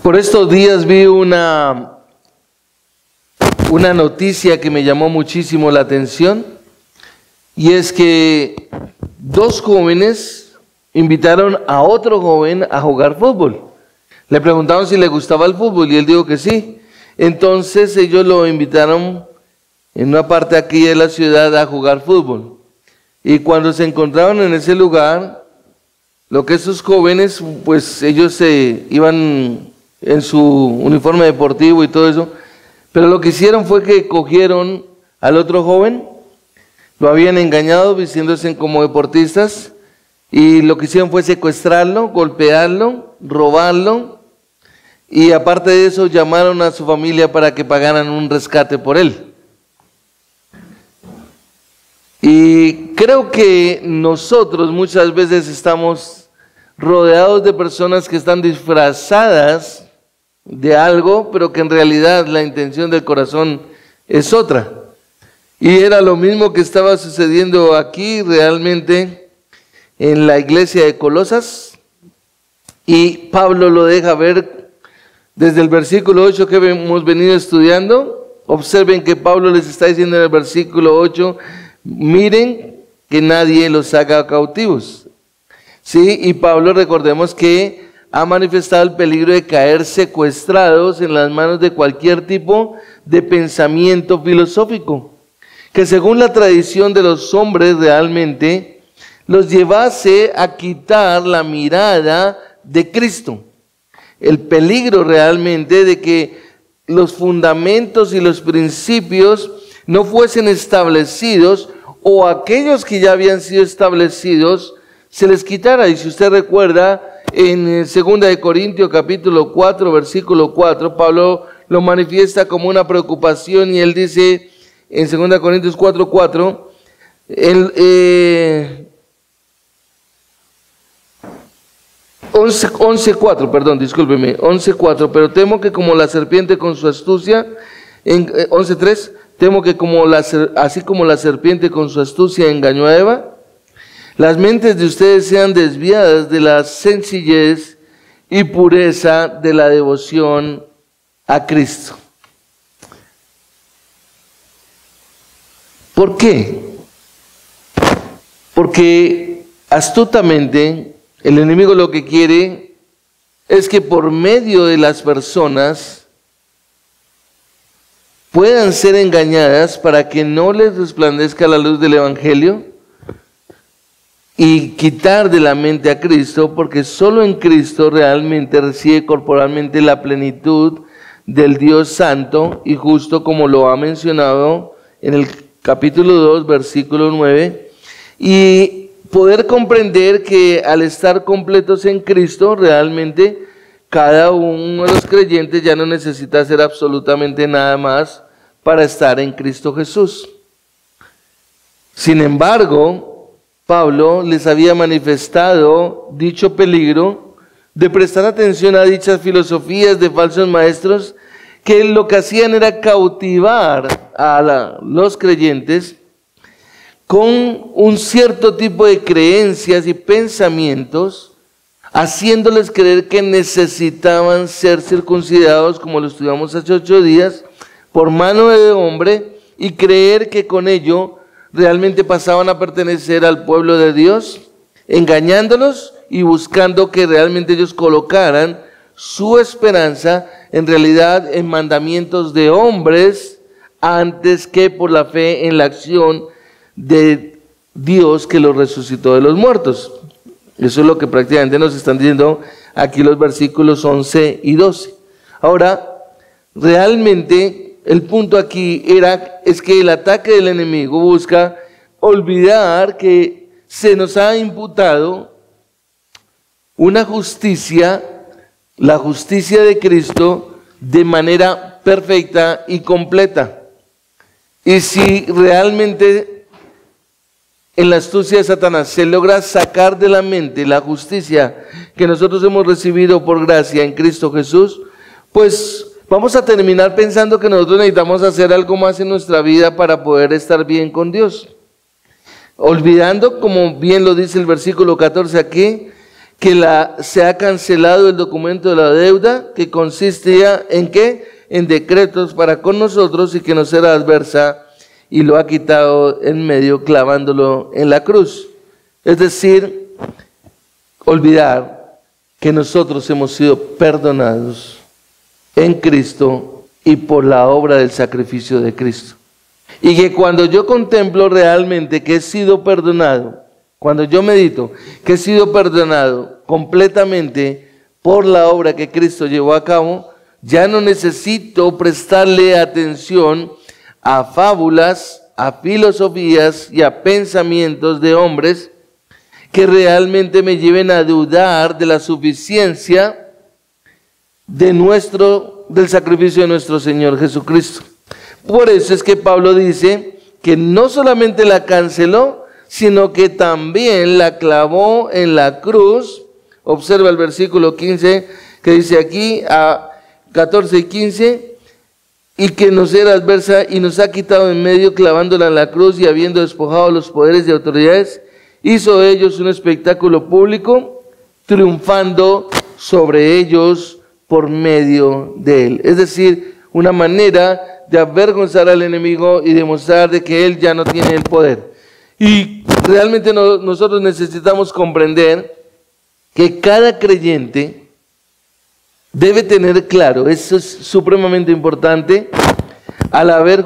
Por estos días vi una noticia que me llamó muchísimo la atención, y es que dos jóvenes invitaron a otro joven a jugar fútbol. Le preguntaron si le gustaba el fútbol y él dijo que sí. Entonces ellos lo invitaron en una parte aquí de la ciudad a jugar fútbol. Y cuando se encontraron en ese lugar, lo que esos jóvenes, pues ellos se iban en su uniforme deportivo y todo eso, pero lo que hicieron fue que cogieron al otro joven, lo habían engañado vistiéndose como deportistas, y lo que hicieron fue secuestrarlo, golpearlo, robarlo, y aparte de eso llamaron a su familia para que pagaran un rescate por él. Y creo que nosotros muchas veces estamos rodeados de personas que están disfrazadas de algo, pero que en realidad la intención del corazón es otra. Y era lo mismo que estaba sucediendo aquí realmente en la iglesia de Colosas, y Pablo lo deja ver desde el versículo 8 que hemos venido estudiando. Observen que Pablo les está diciendo en el versículo 8, miren que nadie los haga cautivos. Sí, y Pablo, recordemos que ha manifestado el peligro de caer secuestrados en las manos de cualquier tipo de pensamiento filosófico, que según la tradición de los hombres realmente los llevase a quitar la mirada de Cristo. El peligro realmente de que los fundamentos y los principios no fuesen establecidos, o aquellos que ya habían sido establecidos se les quitara. Y si usted recuerda, en 2 de Corintios capítulo 4, versículo 4, Pablo lo manifiesta como una preocupación, y él dice en 2 Corintios 4, 4, 11:4, perdón, discúlpeme, 11:4, pero temo que como la serpiente con su astucia, en 11:3, temo que así como la serpiente con su astucia engañó a Eva, las mentes de ustedes sean desviadas de la sencillez y pureza de la devoción a Cristo. ¿Por qué? Porque astutamente el enemigo lo que quiere es que por medio de las personas puedan ser engañadas para que no les resplandezca la luz del Evangelio, y quitar de la mente a Cristo, porque solo en Cristo realmente recibe corporalmente la plenitud del Dios santo y justo, como lo ha mencionado en el capítulo 2, versículo 9, y poder comprender que al estar completos en Cristo, realmente cada uno de los creyentes ya no necesita hacer absolutamente nada más para estar en Cristo Jesús. Sin embargo, Pablo les había manifestado dicho peligro de prestar atención a dichas filosofías de falsos maestros, que lo que hacían era cautivar a los creyentes con un cierto tipo de creencias y pensamientos, haciéndoles creer que necesitaban ser circuncidados, como lo estudiamos hace 8 días, por mano de hombre, y creer que con ello realmente pasaban a pertenecer al pueblo de Dios, engañándolos y buscando que realmente ellos colocaran su esperanza en realidad en mandamientos de hombres, antes que por la fe en la acción de Dios que los resucitó de los muertos. Eso es lo que prácticamente nos están diciendo aquí los versículos 11 y 12. Ahora, realmente el punto aquí es que el ataque del enemigo busca olvidar que se nos ha imputado una justicia, la justicia de Cristo, de manera perfecta y completa. Y si realmente en la astucia de Satanás se logra sacar de la mente la justicia que nosotros hemos recibido por gracia en Cristo Jesús, pues vamos a terminar pensando que nosotros necesitamos hacer algo más en nuestra vida para poder estar bien con Dios. Olvidando, como bien lo dice el versículo 14 aquí, que se ha cancelado el documento de la deuda, que consistía en ¿qué? En decretos para con nosotros y que nos era adversa, y lo ha quitado en medio clavándolo en la cruz. Es decir, olvidar que nosotros hemos sido perdonados en Cristo y por la obra del sacrificio de Cristo. Y que cuando yo contemplo realmente que he sido perdonado, cuando yo medito que he sido perdonado completamente por la obra que Cristo llevó a cabo, ya no necesito prestarle atención a fábulas, a filosofías y a pensamientos de hombres que realmente me lleven a dudar de la suficiencia del sacrificio de nuestro Señor Jesucristo. Por eso es que Pablo dice que no solamente la canceló, sino que también la clavó en la cruz. Observa el versículo 15 que dice aquí, a 14 y 15, y que nos era adversa y nos ha quitado en medio clavándola en la cruz, y habiendo despojado los poderes y autoridades, hizo de ellos un espectáculo público, triunfando sobre ellos por medio de él. Es decir, una manera de avergonzar al enemigo y demostrar de que él ya no tiene el poder. Y realmente nosotros necesitamos comprender que cada creyente debe tener claro, eso es supremamente importante, al haber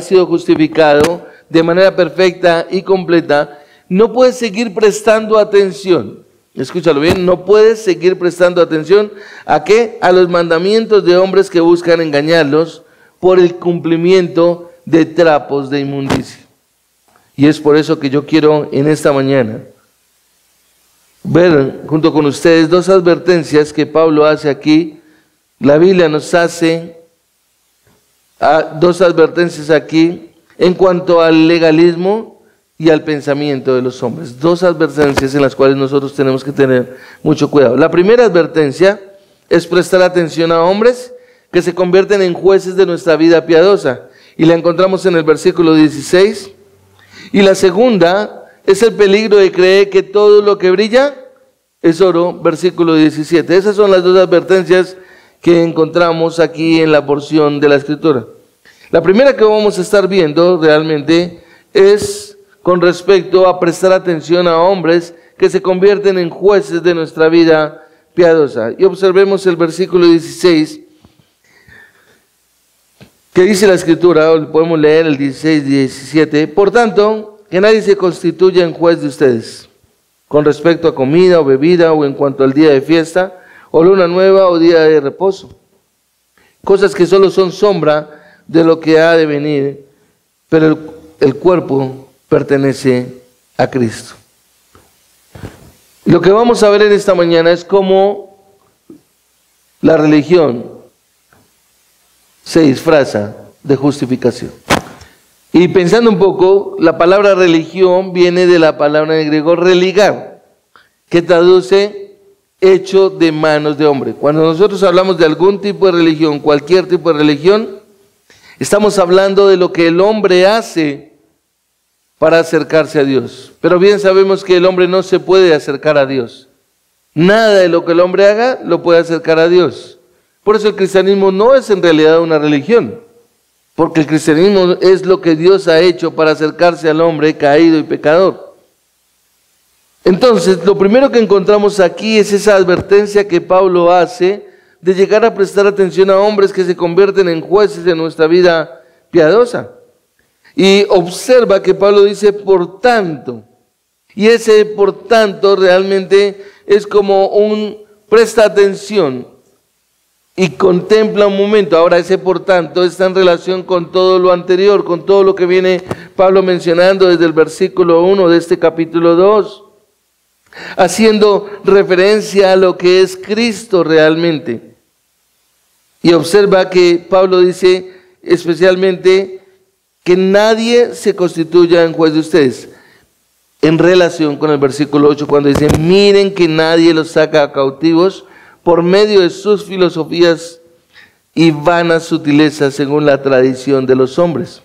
sido justificado de manera perfecta y completa, no puede seguir prestando atención. Escúchalo bien, no puedes seguir prestando atención ¿a qué? A los mandamientos de hombres que buscan engañarlos por el cumplimiento de trapos de inmundicia. Y es por eso que yo quiero en esta mañana ver junto con ustedes dos advertencias que Pablo hace aquí. La Biblia nos hace dos advertencias aquí en cuanto al legalismo y al pensamiento de los hombres. Dos advertencias en las cuales nosotros tenemos que tener mucho cuidado. La primera advertencia es prestar atención a hombres que se convierten en jueces de nuestra vida piadosa. Y la encontramos en el versículo 16. Y la segunda es el peligro de creer que todo lo que brilla es oro, versículo 17. Esas son las dos advertencias que encontramos aquí en la porción de la Escritura. La primera que vamos a estar viendo realmente es con respecto a prestar atención a hombres que se convierten en jueces de nuestra vida piadosa. Y observemos el versículo 16, que dice la Escritura, o podemos leer el 16 y 17. Por tanto, que nadie se constituya en juez de ustedes, con respecto a comida o bebida, o en cuanto al día de fiesta, o luna nueva, o día de reposo. Cosas que solo son sombra de lo que ha de venir, pero el cuerpo pertenece a Cristo. Lo que vamos a ver en esta mañana es cómo la religión se disfraza de justificación. Y pensando un poco, la palabra religión viene de la palabra en griego religar, que traduce hecho de manos de hombre. Cuando nosotros hablamos de algún tipo de religión, cualquier tipo de religión, estamos hablando de lo que el hombre hace para acercarse a Dios. Pero bien sabemos que el hombre no se puede acercar a Dios. Nada de lo que el hombre haga lo puede acercar a Dios. Por eso el cristianismo no es en realidad una religión, porque el cristianismo es lo que Dios ha hecho para acercarse al hombre caído y pecador. Entonces, lo primero que encontramos aquí es esa advertencia que Pablo hace de llegar a prestar atención a hombres que se convierten en jueces de nuestra vida piadosa. Y observa que Pablo dice por tanto, y ese por tanto realmente es como un presta atención y contempla un momento. Ahora ese por tanto está en relación con todo lo anterior, con todo lo que viene Pablo mencionando desde el versículo 1 de este capítulo 2, haciendo referencia a lo que es Cristo realmente. Y observa que Pablo dice especialmente que nadie se constituya en juez de ustedes, en relación con el versículo 8, cuando dice, miren que nadie los saca cautivos por medio de sus filosofías y vanas sutilezas según la tradición de los hombres.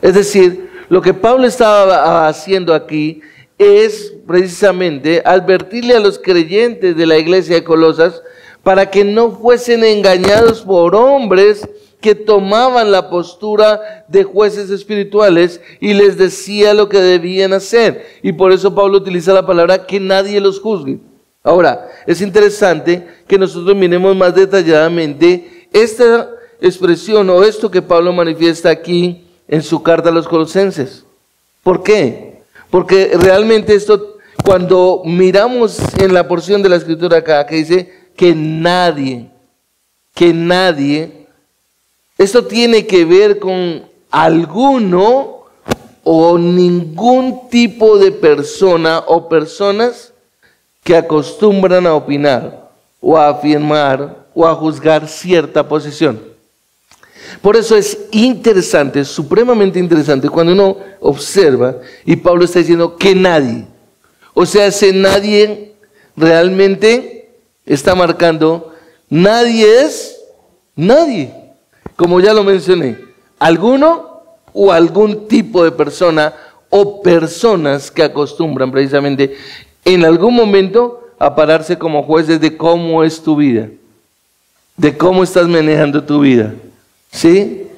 Es decir, lo que Pablo estaba haciendo aquí es precisamente advertirle a los creyentes de la iglesia de Colosas para que no fuesen engañados por hombres que tomaban la postura de jueces espirituales y les decía lo que debían hacer. Y por eso Pablo utiliza la palabra que nadie los juzgue. Ahora, es interesante que nosotros miremos más detalladamente esta expresión o esto que Pablo manifiesta aquí en su carta a los Colosenses. ¿Por qué? Porque realmente esto, cuando miramos en la porción de la escritura acá, que dice que nadie, esto tiene que ver con alguno o ningún tipo de persona o personas que acostumbran a opinar o a afirmar o a juzgar cierta posición. Por eso es interesante, supremamente interesante, cuando uno observa, y Pablo está diciendo que nadie, o sea, ese nadie realmente está marcando, nadie es nadie, como ya lo mencioné, alguno o algún tipo de persona o personas que acostumbran precisamente en algún momento a pararse como jueces de cómo es tu vida, de cómo estás manejando tu vida. ¿Sí?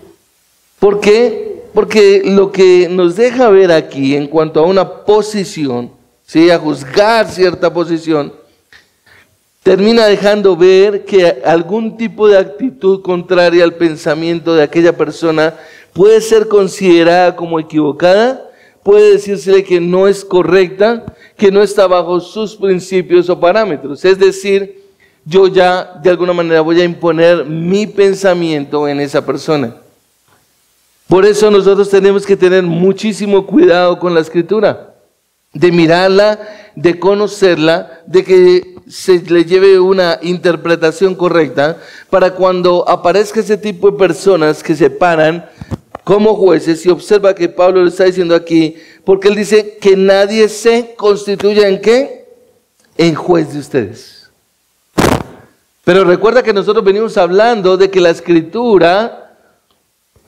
¿Por qué? Porque lo que nos deja ver aquí en cuanto a una posición, ¿sí? A juzgar cierta posición, termina dejando ver que algún tipo de actitud contraria al pensamiento de aquella persona puede ser considerada como equivocada, puede decírsele que no es correcta, que no está bajo sus principios o parámetros. Es decir, yo ya de alguna manera voy a imponer mi pensamiento en esa persona. Por eso nosotros tenemos que tener muchísimo cuidado con la escritura, de mirarla, de conocerla, de que se le lleve una interpretación correcta, para cuando aparezca ese tipo de personas que se paran como jueces, y observa que Pablo lo está diciendo aquí, porque él dice que nadie se constituya ¿en qué? En juez de ustedes. Pero recuerda que nosotros venimos hablando de que la escritura,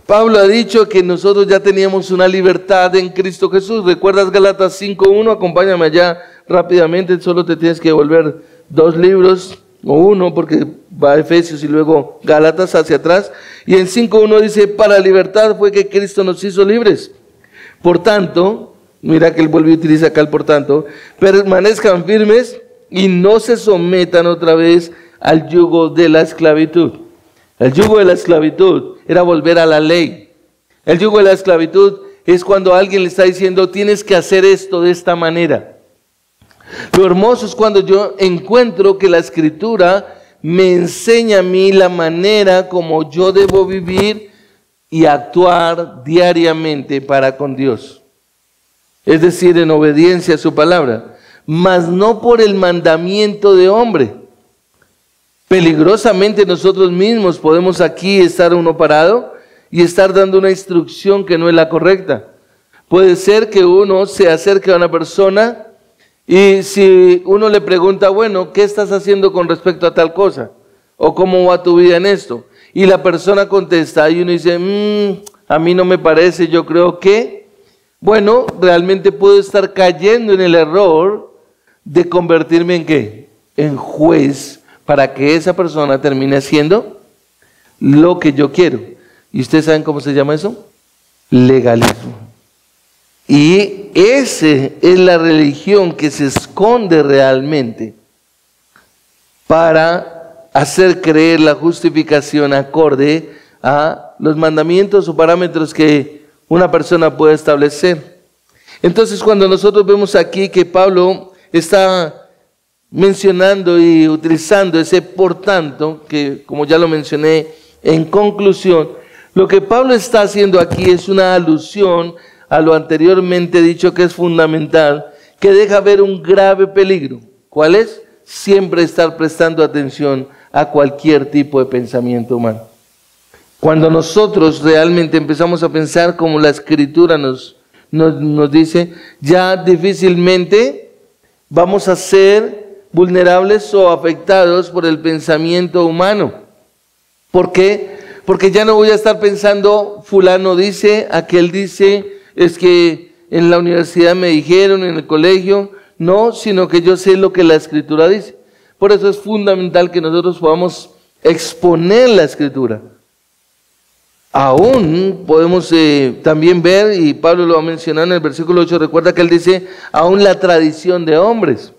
Pablo ha dicho que nosotros ya teníamos una libertad en Cristo Jesús. ¿Recuerdas Gálatas 5.1? Acompáñame allá rápidamente, solo te tienes que volver 2 libros o 1 porque va a Efesios y luego Gálatas hacia atrás. Y en 5.1 dice, para libertad fue que Cristo nos hizo libres. Por tanto, mira que él vuelve a utilizar acá el por tanto, permanezcan firmes y no se sometan otra vez al yugo de la esclavitud. El yugo de la esclavitud era volver a la ley. El yugo de la esclavitud es cuando alguien le está diciendo tienes que hacer esto de esta manera. Lo hermoso es cuando yo encuentro que la escritura me enseña a mí la manera como yo debo vivir y actuar diariamente para con Dios. Es decir, en obediencia a su palabra, mas no por el mandamiento de hombre. Peligrosamente nosotros mismos podemos aquí estar uno parado y estar dando una instrucción que no es la correcta. Puede ser que uno se acerque a una persona y si uno le pregunta, bueno, ¿qué estás haciendo con respecto a tal cosa? ¿O cómo va tu vida en esto? Y la persona contesta y uno dice, a mí no me parece, yo creo que, bueno, realmente puedo estar cayendo en el error de convertirme en ¿qué? En juez, para que esa persona termine haciendo lo que yo quiero. ¿Y ustedes saben cómo se llama eso? Legalismo. Y esa es la religión que se esconde realmente para hacer creer la justificación acorde a los mandamientos o parámetros que una persona puede establecer. Entonces, cuando nosotros vemos aquí que Pablo está mencionando y utilizando ese por tanto, que como ya lo mencioné en conclusión, lo que Pablo está haciendo aquí es una alusión a lo anteriormente dicho, que es fundamental, que deja ver un grave peligro. ¿Cuál es? Siempre estar prestando atención a cualquier tipo de pensamiento humano. Cuando nosotros realmente empezamos a pensar como la Escritura nos dice, ya difícilmente vamos a ser vulnerables o afectados por el pensamiento humano. ¿Por qué? Porque ya no voy a estar pensando, fulano dice, aquel dice, es que en la universidad me dijeron, en el colegio, no, sino que yo sé lo que la Escritura dice. Por eso es fundamental que nosotros podamos exponer la Escritura. Aún podemos también ver, y Pablo lo va a mencionar en el versículo 8, recuerda que él dice, aún la tradición de hombres.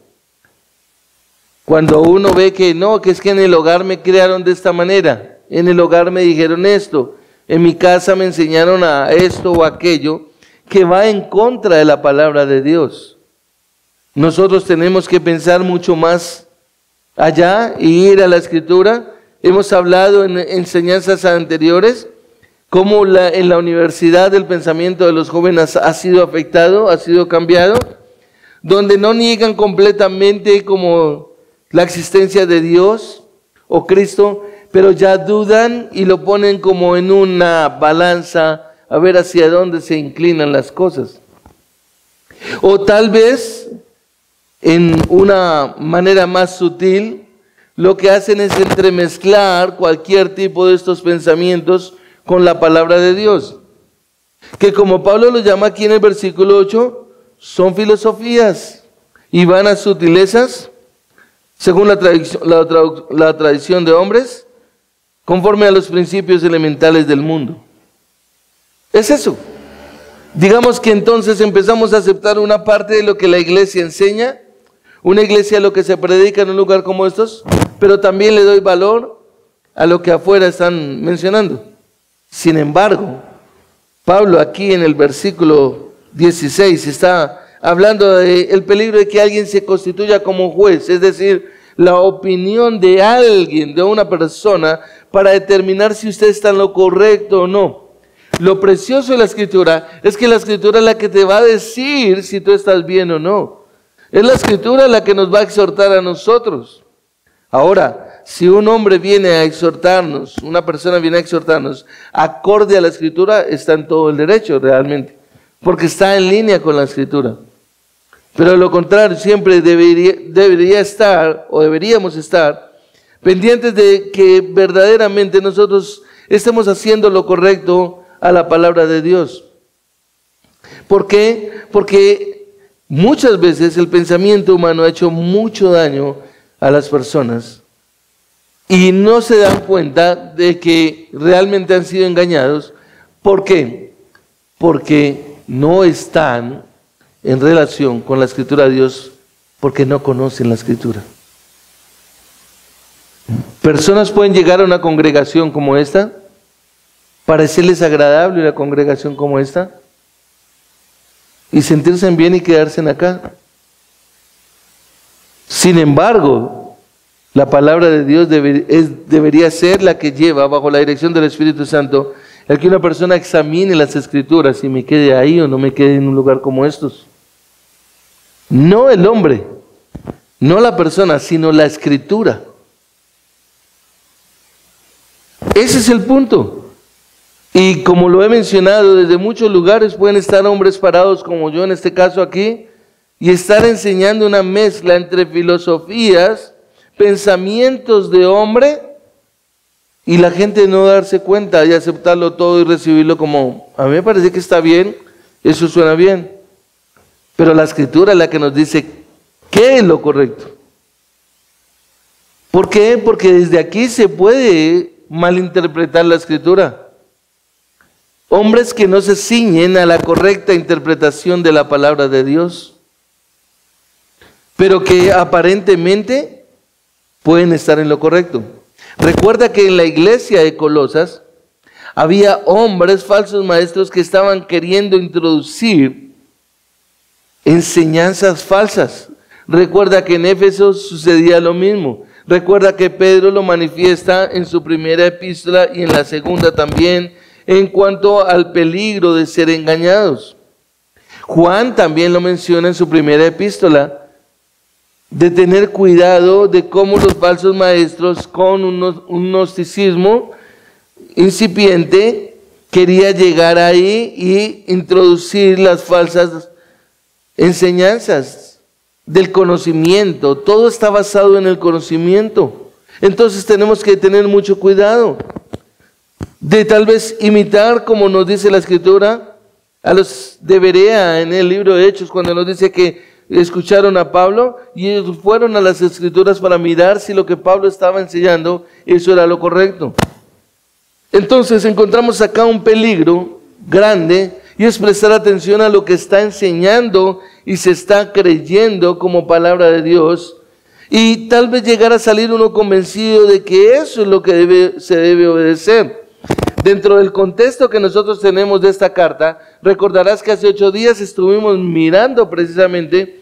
Cuando uno ve que no, que es que en el hogar me criaron de esta manera, en el hogar me dijeron esto, en mi casa me enseñaron a esto o aquello, que va en contra de la palabra de Dios. Nosotros tenemos que pensar mucho más allá y ir a la Escritura. Hemos hablado en enseñanzas anteriores cómo en la universidad el pensamiento de los jóvenes ha sido afectado, ha sido cambiado, donde no niegan completamente como la existencia de Dios o Cristo, pero ya dudan y lo ponen como en una balanza a ver hacia dónde se inclinan las cosas. O tal vez, en una manera más sutil, lo que hacen es entremezclar cualquier tipo de estos pensamientos con la palabra de Dios, que como Pablo lo llama aquí en el versículo 8, son filosofías y vanas sutilezas, según la tradición de hombres, conforme a los principios elementales del mundo. Es eso. Digamos que entonces empezamos a aceptar una parte de lo que la iglesia enseña, una iglesia lo que se predica en un lugar como estos, pero también le doy valor a lo que afuera están mencionando. Sin embargo, Pablo aquí en el versículo 16 está hablando del peligro de que alguien se constituya como juez, es decir, la opinión de alguien, de una persona, para determinar si usted está en lo correcto o no. Lo precioso de la Escritura es que la Escritura es la que te va a decir si tú estás bien o no. Es la Escritura la que nos va a exhortar a nosotros. Ahora, si un hombre viene a exhortarnos, una persona viene a exhortarnos, acorde a la Escritura, está en todo el derecho realmente, porque está en línea con la Escritura. Pero lo contrario, siempre debería estar, o deberíamos estar, pendientes de que verdaderamente nosotros estemos haciendo lo correcto a la palabra de Dios. ¿Por qué? Porque muchas veces el pensamiento humano ha hecho mucho daño a las personas y no se dan cuenta de que realmente han sido engañados. ¿Por qué? Porque no están en relación con la Escritura de Dios, porque no conocen la Escritura. Personas pueden llegar a una congregación como esta, parecerles agradable una congregación como esta, y sentirse bien y quedarse acá. Sin embargo, la palabra de Dios debería ser la que lleva, bajo la dirección del Espíritu Santo, el que una persona examine las Escrituras y me quede ahí o no me quede en un lugar como estos. No el hombre, no la persona, sino la Escritura. Ese es el punto. Y como lo he mencionado, desde muchos lugares pueden estar hombres parados como yo en este caso aquí y estar enseñando una mezcla entre filosofías, pensamientos de hombre y la gente no darse cuenta y aceptarlo todo y recibirlo como, a mí me parece que está bien, eso suena bien. Pero la Escritura es la que nos dice qué es lo correcto. ¿Por qué? Porque desde aquí se puede malinterpretar la Escritura. Hombres que no se ciñen a la correcta interpretación de la palabra de Dios, pero que aparentemente pueden estar en lo correcto. Recuerda que en la iglesia de Colosas había hombres falsos maestros que estaban queriendo introducir enseñanzas falsas. Recuerda que en Éfeso sucedía lo mismo. Recuerda que Pedro lo manifiesta en su primera epístola y en la segunda también, en cuanto al peligro de ser engañados. Juan también lo menciona en su primera epístola, de tener cuidado de cómo los falsos maestros, con un gnosticismo incipiente, quería llegar ahí y introducir las falsas enseñanzas del conocimiento. Todo está basado en el conocimiento. Entonces tenemos que tener mucho cuidado de tal vez imitar, como nos dice la Escritura, a los de Berea en el libro de Hechos, cuando nos dice que escucharon a Pablo y ellos fueron a las Escrituras para mirar si lo que Pablo estaba enseñando, eso era lo correcto. Entonces encontramos acá un peligro grande, y es prestar atención a lo que está enseñando y se está creyendo como palabra de Dios, y tal vez llegar a salir uno convencido de que eso es lo que se debe obedecer. Dentro del contexto que nosotros tenemos de esta carta, recordarás que hace 8 días estuvimos mirando precisamente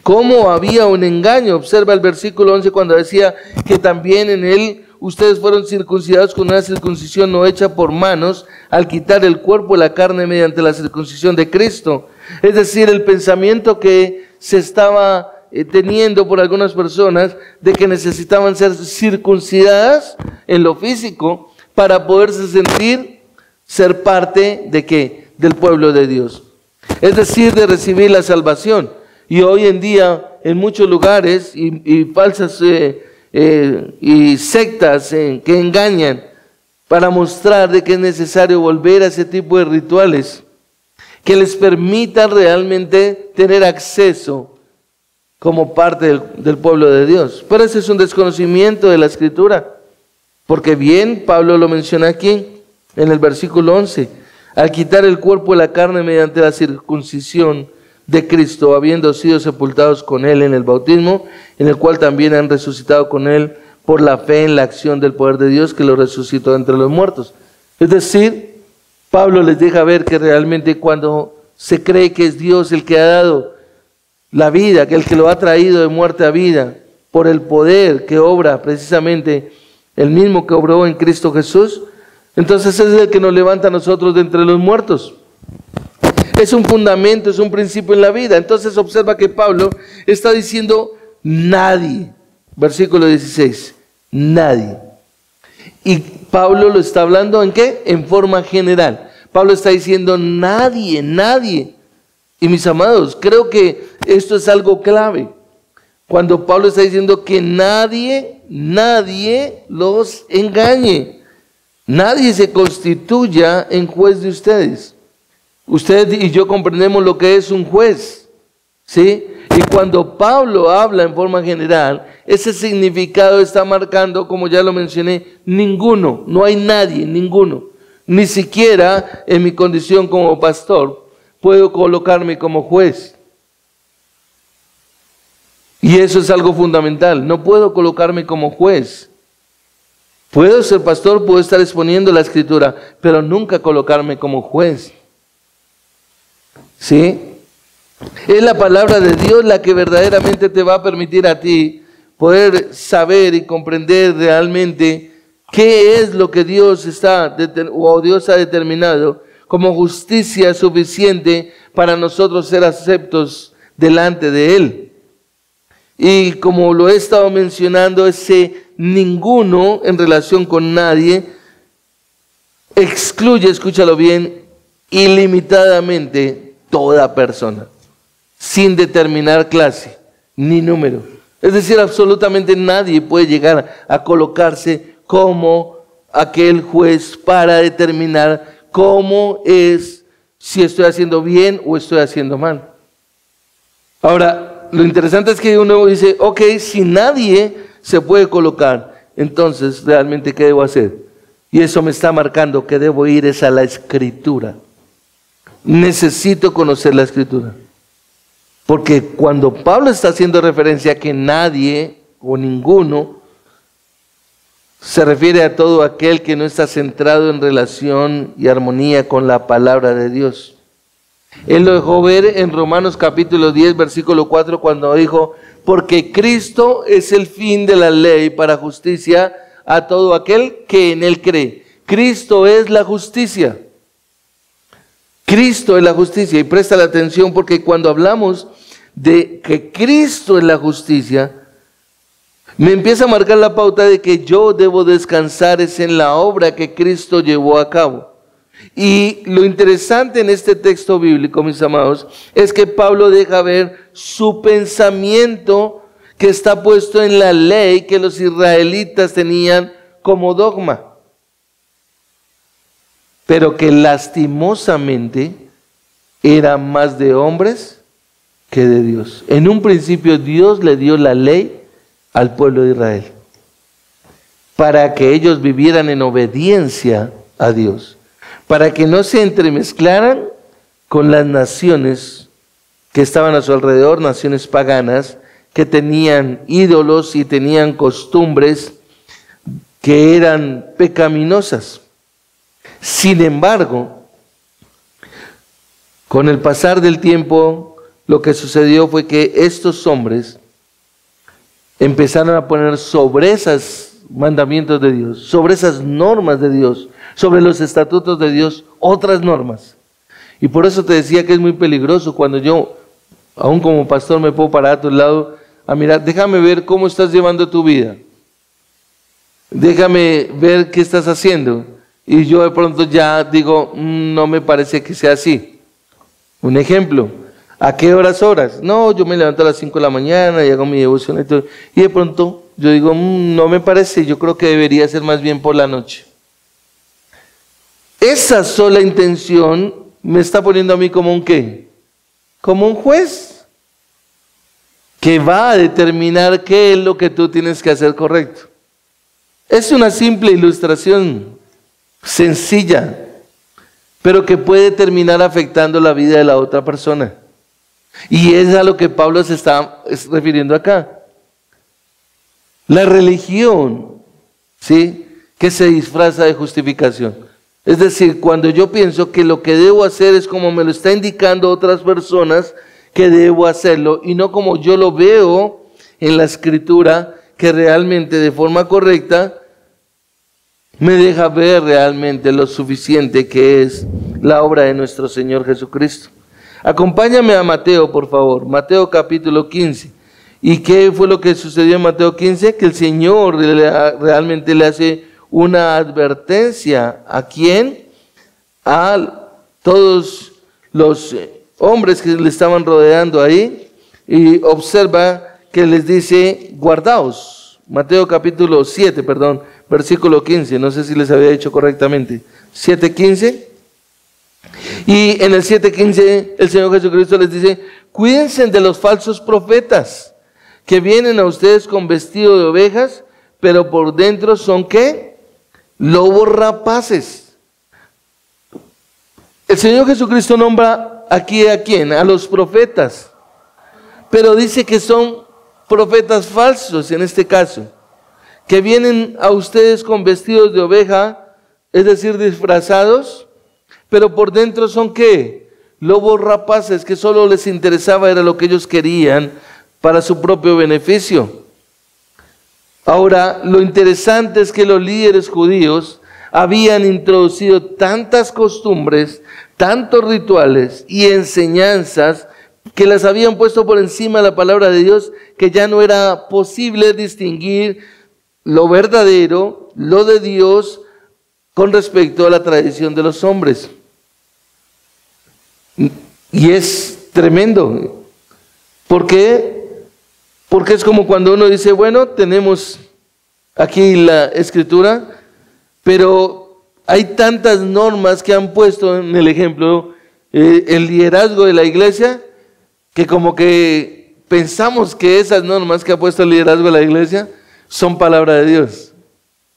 cómo había un engaño. Observa el versículo 11 cuando decía que también en él ustedes fueron circuncidados con una circuncisión no hecha por manos, al quitar el cuerpo de la carne mediante la circuncisión de Cristo. Es decir, el pensamiento que se estaba teniendo por algunas personas de que necesitaban ser circuncidadas en lo físico para poderse sentir ser parte de ¿qué? Del pueblo de Dios. Es decir, de recibir la salvación. Y hoy en día, en muchos lugares, y falsas y sectas que engañan para mostrar de que es necesario volver a ese tipo de rituales que les permitan realmente tener acceso como parte del pueblo de Dios. Pero ese es un desconocimiento de la Escritura. Porque bien, Pablo lo menciona aquí, en el versículo 11, al quitar el cuerpo de la carne mediante la circuncisión de Cristo, habiendo sido sepultados con Él en el bautismo, en el cual también han resucitado con Él por la fe en la acción del poder de Dios que lo resucitó entre los muertos. Es decir, Pablo les deja ver que realmente cuando se cree que es Dios el que ha dado la vida, que el que lo ha traído de muerte a vida, por el poder que obra precisamente el mismo que obró en Cristo Jesús, entonces es el que nos levanta a nosotros de entre los muertos. Es un fundamento, es un principio en la vida. Entonces observa que Pablo está diciendo nadie, versículo 16, nadie. Y Pablo lo está hablando ¿en qué? En forma general. Pablo está diciendo nadie, nadie. Y mis amados, creo que esto es algo clave. Cuando Pablo está diciendo que nadie los engañe. Nadie se constituya en juez de ustedes. Usted y yo comprendemos lo que es un juez, ¿sí? Y cuando Pablo habla en forma general, ese significado está marcando, como ya lo mencioné, ninguno, no hay nadie, ninguno. Ni siquiera en mi condición como pastor puedo colocarme como juez. Y eso es algo fundamental, no puedo colocarme como juez. Puedo ser pastor, puedo estar exponiendo la Escritura, pero nunca colocarme como juez. ¿Sí? Es la palabra de Dios la que verdaderamente te va a permitir a ti poder saber y comprender realmente qué es lo que Dios Dios ha determinado como justicia suficiente para nosotros ser aceptos delante de Él. Y como lo he estado mencionando, ese ninguno en relación con nadie excluye, escúchalo bien, ilimitadamente toda persona, sin determinar clase ni número. Es decir, absolutamente nadie puede llegar a colocarse como aquel juez para determinar cómo es, si estoy haciendo bien o estoy haciendo mal. Ahora, lo interesante es que uno dice, ok, si nadie se puede colocar, entonces realmente ¿qué debo hacer? Y eso me está marcando que debo ir es a la Escritura. Necesito conocer la Escritura. Porque cuando Pablo está haciendo referencia a que nadie o ninguno, se refiere a todo aquel que no está centrado en relación y armonía con la palabra de Dios. Él lo dejó ver en Romanos capítulo 10, versículo 4, cuando dijo, porque Cristo es el fin de la ley para justicia a todo aquel que en Él cree. Cristo es la justicia. Cristo es la justicia. Y presta la atención porque cuando hablamos de que Cristo es la justicia, me empieza a marcar la pauta de que yo debo descansar es en la obra que Cristo llevó a cabo. Y lo interesante en este texto bíblico, mis amados, es que Pablo deja ver su pensamiento que está puesto en la ley que los israelitas tenían como dogma, pero que lastimosamente era más de hombres que de Dios. En un principio Dios le dio la ley al pueblo de Israel para que ellos vivieran en obediencia a Dios, para que no se entremezclaran con las naciones que estaban a su alrededor, naciones paganas, que tenían ídolos y tenían costumbres que eran pecaminosas. Sin embargo, con el pasar del tiempo, lo que sucedió fue que estos hombres empezaron a poner sobre esos mandamientos de Dios, sobre esas normas de Dios, sobre los estatutos de Dios, otras normas. Y por eso te decía que es muy peligroso cuando yo, aún como pastor, me puedo parar a tu lado a mirar, déjame ver cómo estás llevando tu vida. Déjame ver qué estás haciendo. Y yo de pronto ya digo, no me parece que sea así. Un ejemplo, ¿a qué horas oras? No, yo me levanto a las 5 de la mañana y hago mi devoción y todo. Y de pronto yo digo, no me parece, yo creo que debería ser más bien por la noche. Esa sola intención me está poniendo a mí como un ¿qué? Como un juez que va a determinar qué es lo que tú tienes que hacer correcto. Es una simple ilustración, sencilla, pero que puede terminar afectando la vida de la otra persona. Y es a lo que Pablo se está refiriendo acá. La religión, ¿sí?, que se disfraza de justificación. Es decir, cuando yo pienso que lo que debo hacer es como me lo está indicando otras personas que debo hacerlo y no como yo lo veo en la Escritura, que realmente de forma correcta me deja ver realmente lo suficiente que es la obra de nuestro Señor Jesucristo. Acompáñame a Mateo, por favor, Mateo capítulo 15. ¿Y qué fue lo que sucedió en Mateo 15? Que el Señor realmente le hace una advertencia. ¿A quién? A todos los hombres que le estaban rodeando ahí, y observa que les dice, guardaos. Mateo capítulo 7, perdón, versículo 15, no sé si les había dicho correctamente, 7:15. Y en el 7:15 el Señor Jesucristo les dice, cuídense de los falsos profetas que vienen a ustedes con vestido de ovejas, pero por dentro son ¿qué? Lobos rapaces. El Señor Jesucristo nombra aquí a quién, a los profetas, pero dice que son profetas falsos en este caso, que vienen a ustedes con vestidos de oveja, es decir, disfrazados, pero por dentro son ¿qué? Lobos rapaces, que solo les interesaba era lo que ellos querían para su propio beneficio. Ahora, lo interesante es que los líderes judíos habían introducido tantas costumbres, tantos rituales y enseñanzas que las habían puesto por encima de la palabra de Dios, que ya no era posible distinguir lo verdadero, lo de Dios, con respecto a la tradición de los hombres. Y es tremendo. ¿Por qué? Porque es como cuando uno dice, bueno, tenemos aquí la Escritura, pero hay tantas normas que han puesto en el ejemplo, el liderazgo de la iglesia, que como que pensamos que esas normas que ha puesto el liderazgo de la iglesia son palabra de Dios.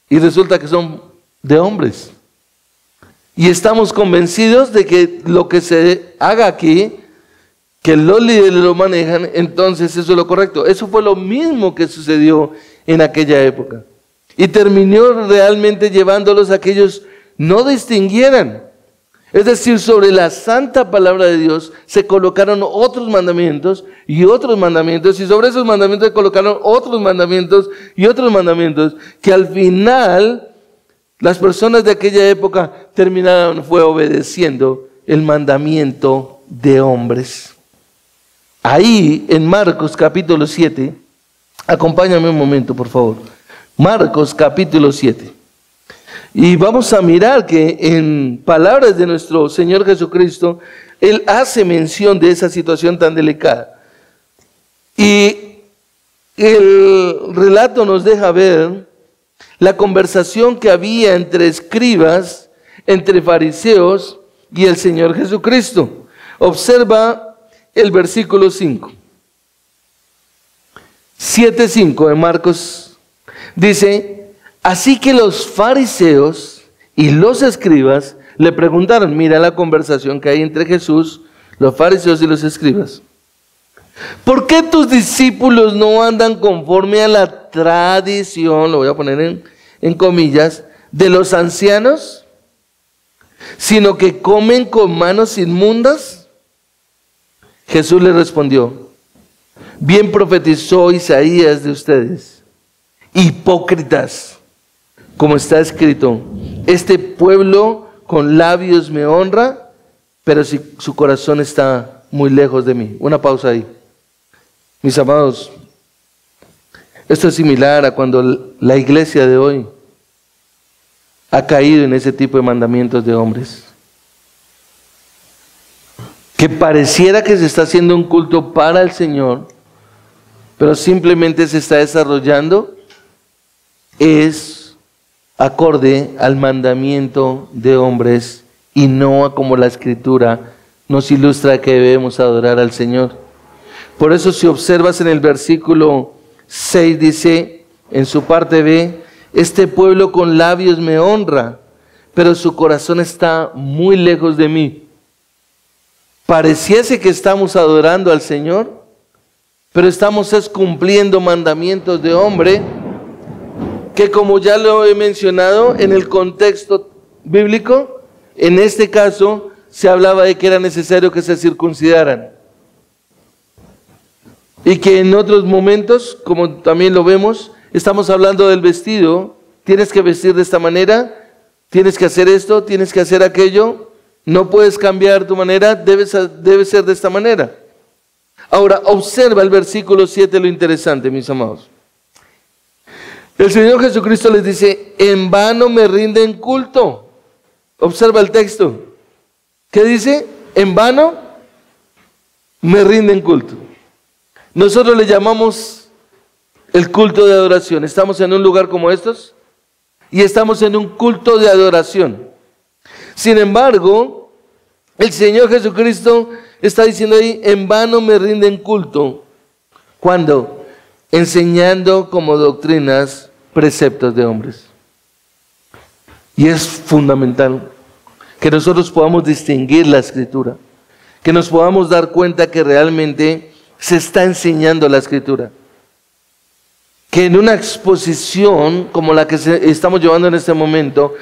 Y resulta que son de hombres. Y estamos convencidos de que lo que se haga aquí, que los líderes lo manejan, entonces eso es lo correcto. Eso fue lo mismo que sucedió en aquella época. Y terminó realmente llevándolos a que ellos no distinguieran. Es decir, sobre la santa palabra de Dios se colocaron otros mandamientos, y sobre esos mandamientos se colocaron otros mandamientos y otros mandamientos, que al final las personas de aquella época terminaron fue obedeciendo el mandamiento de hombres. Ahí en Marcos capítulo 7, acompáñame un momento por favor, Marcos capítulo 7. Y vamos a mirar que en palabras de nuestro Señor Jesucristo, Él hace mención de esa situación tan delicada. Y el relato nos deja ver la conversación que había entre escribas, entre fariseos y el Señor Jesucristo. Observa el versículo 5. 7:5 de Marcos dice: así que los fariseos y los escribas le preguntaron, mira la conversación que hay entre Jesús, los fariseos y los escribas. ¿Por qué tus discípulos no andan conforme a la tradición, lo voy a poner en comillas, de los ancianos, sino que comen con manos inmundas? Jesús le respondió: bien profetizó Isaías de ustedes, hipócritas, como está escrito, este pueblo con labios me honra, pero su corazón está muy lejos de mí. Una pausa ahí. Mis amados, esto es similar a cuando la iglesia de hoy ha caído en ese tipo de mandamientos de hombres. Que pareciera que se está haciendo un culto para el Señor, pero simplemente se está desarrollando es acorde al mandamiento de hombres y no a como la Escritura nos ilustra que debemos adorar al Señor. Por eso, si observas en el versículo 6, dice en su parte B: este pueblo con labios me honra, pero su corazón está muy lejos de mí. Pareciese que estamos adorando al Señor, pero estamos cumpliendo mandamientos de hombre, que como ya lo he mencionado, en el contexto bíblico, en este caso, se hablaba de que era necesario que se circuncidaran. Y que en otros momentos, como también lo vemos, estamos hablando del vestido. Tienes que vestir de esta manera, tienes que hacer esto, tienes que hacer aquello, no puedes cambiar tu manera, debe ser de esta manera. Ahora, observa el versículo 7, lo interesante, mis amados. El Señor Jesucristo les dice: en vano me rinden culto. Observa el texto. ¿Qué dice? En vano me rinden culto. Nosotros le llamamos el culto de adoración. Estamos en un lugar como estos y estamos en un culto de adoración. Sin embargo, el Señor Jesucristo está diciendo ahí: en vano me rinden culto. ¿Cuándo? Enseñando como doctrinas preceptos de hombres. Y es fundamental que nosotros podamos distinguir la Escritura, que nos podamos dar cuenta que realmente se está enseñando la Escritura, que en una exposición como la que estamos llevando en este momento,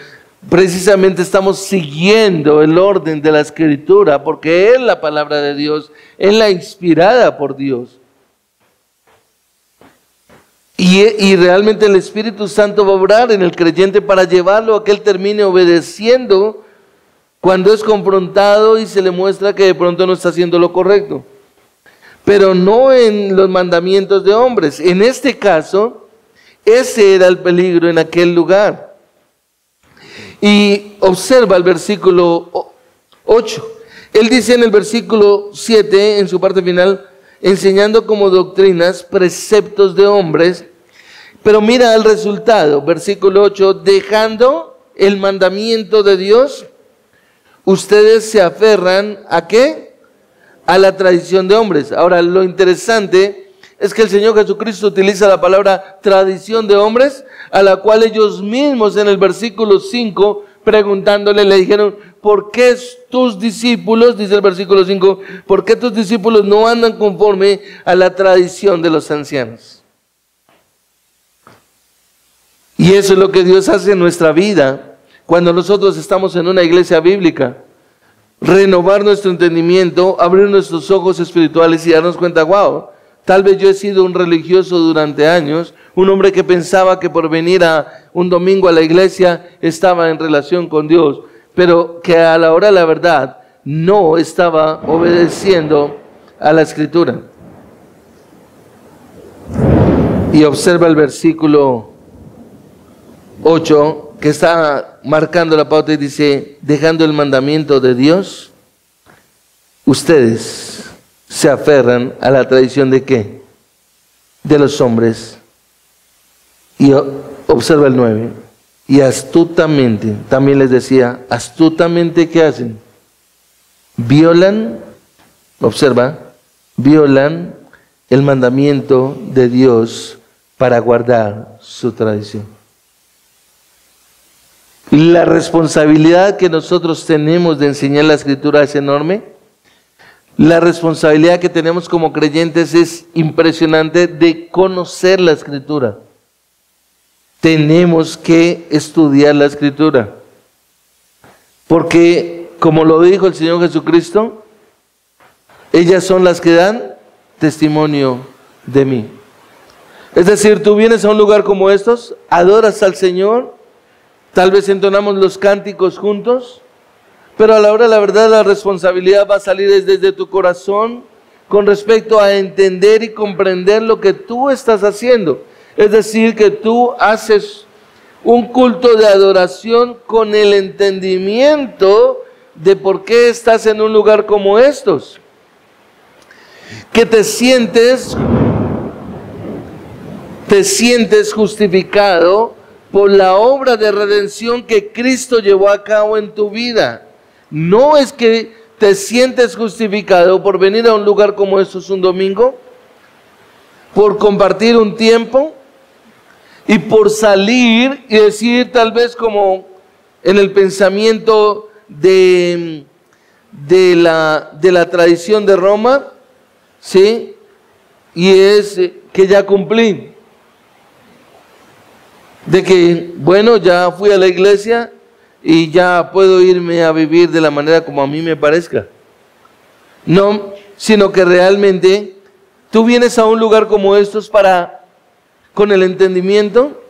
precisamente estamos siguiendo el orden de la Escritura, porque es la palabra de Dios, es la inspirada por Dios. Y realmente el Espíritu Santo va a obrar en el creyente para llevarlo a que él termine obedeciendo cuando es confrontado y se le muestra que de pronto no está haciendo lo correcto. Pero no en los mandamientos de hombres. En este caso, ese era el peligro en aquel lugar. Y observa el versículo 8. Él dice en el versículo 7, en su parte final: enseñando como doctrinas preceptos de hombres. Pero mira el resultado, versículo 8: dejando el mandamiento de Dios, ustedes se aferran ¿a qué? A la tradición de hombres. Ahora, lo interesante es que el Señor Jesucristo utiliza la palabra tradición de hombres, a la cual ellos mismos en el versículo 5, preguntándole, le dijeron: ¿por qué tus discípulos, dice el versículo 5, por qué tus discípulos no andan conforme a la tradición de los ancianos? Y eso es lo que Dios hace en nuestra vida cuando nosotros estamos en una iglesia bíblica. Renovar nuestro entendimiento, abrir nuestros ojos espirituales y darnos cuenta: wow, tal vez yo he sido un religioso durante años, un hombre que pensaba que por venir a un domingo a la iglesia estaba en relación con Dios, pero que a la hora de la verdad no estaba obedeciendo a la Escritura. Y observa el versículo 8, que está marcando la pauta y dice: dejando el mandamiento de Dios, ustedes se aferran a la tradición ¿de qué? De los hombres. Y observa el 9. Y astutamente, también les decía, astutamente, ¿qué hacen? Violan observa, violan el mandamiento de Dios para guardar su tradición. La responsabilidad que nosotros tenemos de enseñar la Escritura es enorme. La responsabilidad que tenemos como creyentes es impresionante de conocer la Escritura. Tenemos que estudiar la Escritura. Porque, como lo dijo el Señor Jesucristo, ellas son las que dan testimonio de mí. Es decir, tú vienes a un lugar como estos, adoras al Señor, tal vez entonamos los cánticos juntos, pero a la hora de la verdad la responsabilidad va a salir desde tu corazón con respecto a entender y comprender lo que tú estás haciendo. Es decir, que tú haces un culto de adoración con el entendimiento de por qué estás en un lugar como estos. Que te sientes justificado por la obra de redención que Cristo llevó a cabo en tu vida. No es que te sientes justificado por venir a un lugar como estos un domingo, por compartir un tiempo y por salir y decir, tal vez como en el pensamiento de la tradición de Roma, ¿sí? Y es que ya cumplí. De que, bueno, ya fui a la iglesia y ya puedo irme a vivir de la manera como a mí me parezca. No, sino que realmente tú vienes a un lugar como estos para, con el entendimiento,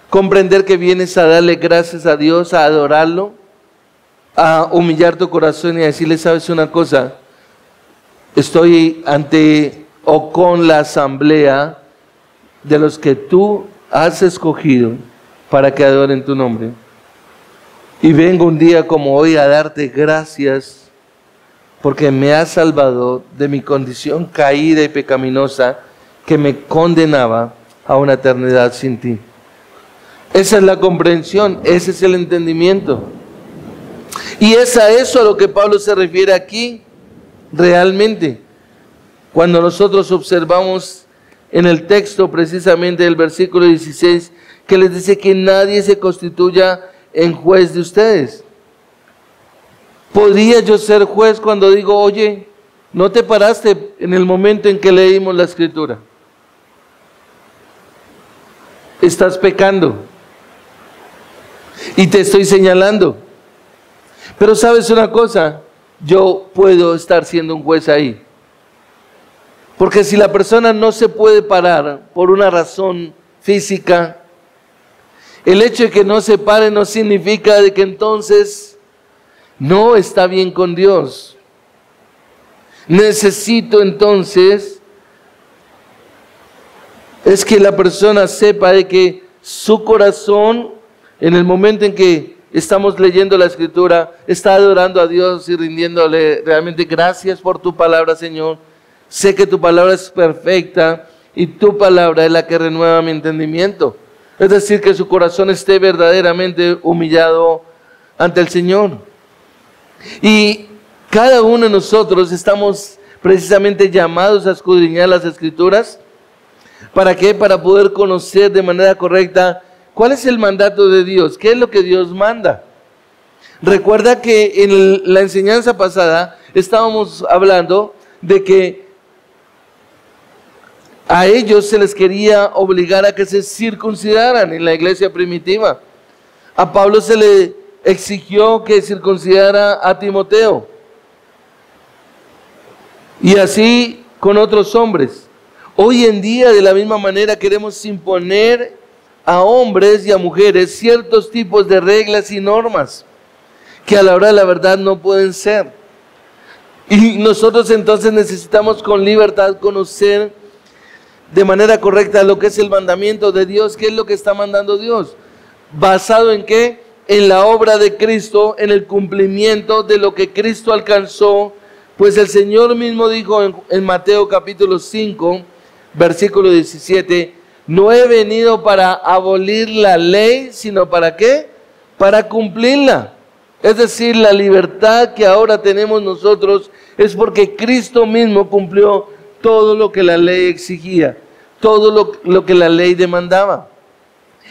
comprender que vienes a darle gracias a Dios, a adorarlo, a humillar tu corazón y a decirle, ¿sabes una cosa? Estoy ante o con la asamblea de los que tú has escogido para que adoren tu nombre. Y vengo un día como hoy a darte gracias porque me has salvado de mi condición caída y pecaminosa que me condenaba a una eternidad sin ti. Esa es la comprensión, ese es el entendimiento. Y es a eso a lo que Pablo se refiere aquí, realmente. Cuando nosotros observamos en el texto precisamente del versículo 16, que les dice que nadie se constituya en juez de ustedes. ¿Podría yo ser juez cuando digo, oye, no te paraste en el momento en que leímos la Escritura? Estás pecando. Y te estoy señalando. Pero ¿sabes una cosa? Yo puedo estar siendo un juez ahí. Porque si la persona no se puede parar por una razón física, el hecho de que no se pare no significa de que entonces no está bien con Dios. Necesito entonces es que la persona sepa de que su corazón, en el momento en que estamos leyendo la Escritura, está adorando a Dios y rindiéndole realmente gracias por tu palabra, Señor. Sé que tu palabra es perfecta y tu palabra es la que renueva mi entendimiento. Es decir, que su corazón esté verdaderamente humillado ante el Señor. Y cada uno de nosotros estamos precisamente llamados a escudriñar las Escrituras. ¿Para qué? Para poder conocer de manera correcta cuál es el mandato de Dios, qué es lo que Dios manda. Recuerda que en la enseñanza pasada estábamos hablando de que a ellos se les quería obligar a que se circuncidaran en la iglesia primitiva. A Pablo se le exigió que circuncidara a Timoteo. Y así con otros hombres. Hoy en día de la misma manera queremos imponer a hombres y a mujeres ciertos tipos de reglas y normas que a la hora de la verdad no pueden ser. Y nosotros entonces necesitamos con libertad conocer de manera correcta lo que es el mandamiento de Dios, qué es lo que está mandando Dios. ¿Basado en qué? En la obra de Cristo, en el cumplimiento de lo que Cristo alcanzó. Pues el Señor mismo dijo en Mateo capítulo 5, versículo 17, no he venido para abolir la ley, sino ¿para qué? Para cumplirla. Es decir, la libertad que ahora tenemos nosotros es porque Cristo mismo cumplió todo lo que la ley exigía, todo lo que la ley demandaba.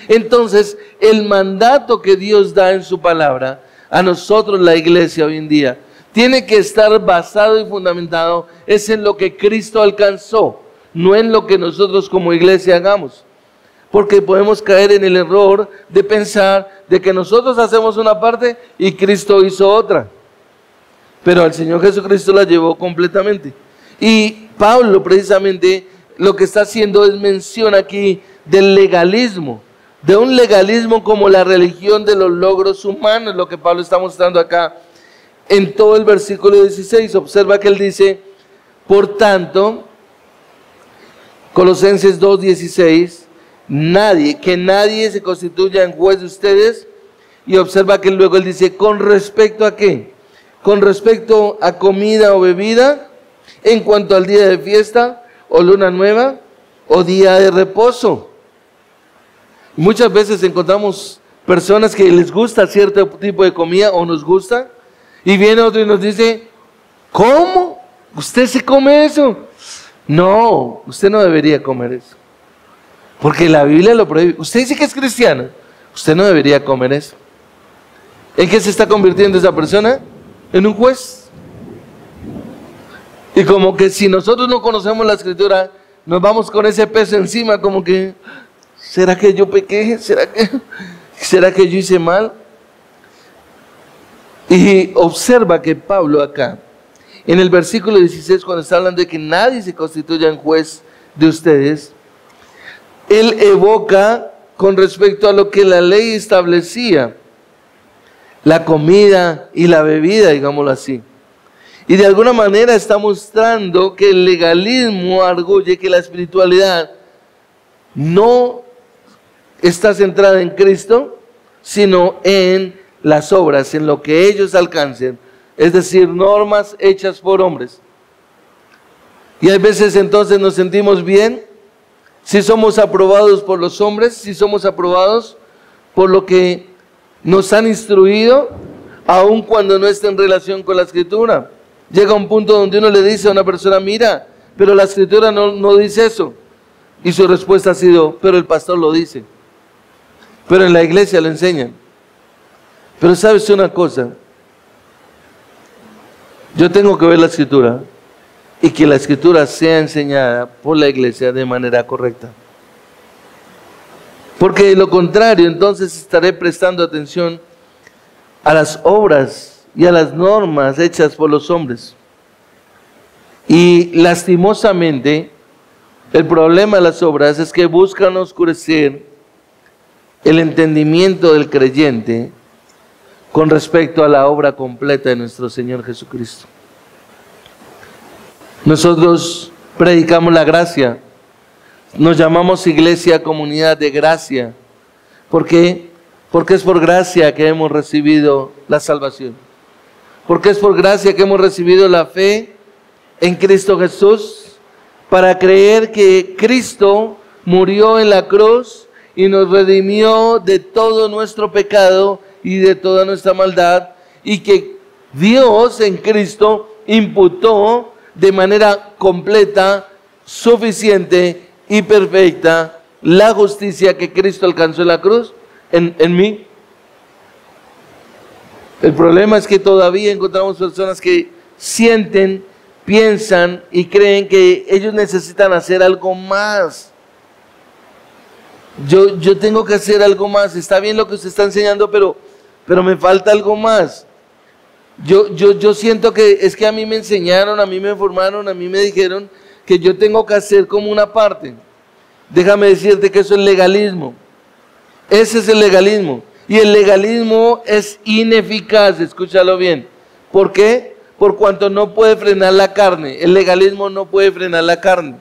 Entonces, el mandato que Dios da en su palabra a nosotros, la iglesia hoy en día, tiene que estar basado y fundamentado es en lo que Cristo alcanzó, no en lo que nosotros como iglesia hagamos. Porque podemos caer en el error de pensar de que nosotros hacemos una parte y Cristo hizo otra. Pero al Señor Jesucristo la llevó completamente. Y Pablo precisamente lo que está haciendo es mención aquí del legalismo. De un legalismo como la religión de los logros humanos, lo que Pablo está mostrando acá en todo el versículo 16. Observa que él dice, por tanto, Colosenses 2:16, que nadie se constituya en juez de ustedes. Y observa que luego él dice, ¿con respecto a qué? Con respecto a comida o bebida, en cuanto al día de fiesta, o luna nueva, o día de reposo. Muchas veces encontramos personas que les gusta cierto tipo de comida o nos gusta, y viene otro y nos dice, ¿cómo? ¿Usted se come eso? No, usted no debería comer eso. Porque la Biblia lo prohíbe. Usted dice que es cristiano, usted no debería comer eso. ¿En qué se está convirtiendo esa persona? En un juez. Y como que si nosotros no conocemos la Escritura, nos vamos con ese peso encima, como que, ¿será que yo pequé? ¿Será que yo hice mal? Y observa que Pablo acá, en el versículo 16, cuando está hablando de que nadie se constituya en juez de ustedes, él evoca con respecto a lo que la ley establecía, la comida y la bebida, digámoslo así. Y de alguna manera está mostrando que el legalismo arguye que la espiritualidad no está centrada en Cristo, sino en las obras, en lo que ellos alcancen, es decir, normas hechas por hombres. Y hay veces entonces nos sentimos bien si somos aprobados por los hombres, si somos aprobados por lo que nos han instruido, aun cuando no está en relación con la Escritura. Llega un punto donde uno le dice a una persona, mira, pero la Escritura no dice eso. Y su respuesta ha sido, pero el pastor lo dice. Pero en la iglesia lo enseñan. Pero ¿sabes una cosa? Yo tengo que ver la Escritura y que la Escritura sea enseñada por la iglesia de manera correcta. Porque de lo contrario, entonces estaré prestando atención a las obras y a las normas hechas por los hombres. Y lastimosamente, el problema de las obras es que buscan oscurecer el entendimiento del creyente con respecto a la obra completa de nuestro Señor Jesucristo. Nosotros predicamos la gracia, nos llamamos iglesia, comunidad de gracia. ¿Por qué? Porque es por gracia que hemos recibido la salvación. Porque es por gracia que hemos recibido la fe en Cristo Jesús, para creer que Cristo murió en la cruz y nos redimió de todo nuestro pecado y de toda nuestra maldad, y que Dios en Cristo imputó de manera completa, suficiente y perfecta la justicia que Cristo alcanzó en la cruz en mí. El problema es que todavía encontramos personas que sienten, piensan y creen que ellos necesitan hacer algo más. Yo tengo que hacer algo más. Está bien lo que usted está enseñando, pero me falta algo más. Yo siento que es que a mí me enseñaron, a mí me formaron, a mí me dijeron que yo tengo que hacer como una parte. Déjame decirte que eso es legalismo. Ese es el legalismo. Y el legalismo es ineficaz, escúchalo bien. ¿Por qué? Por cuanto no puede frenar la carne. El legalismo no puede frenar la carne.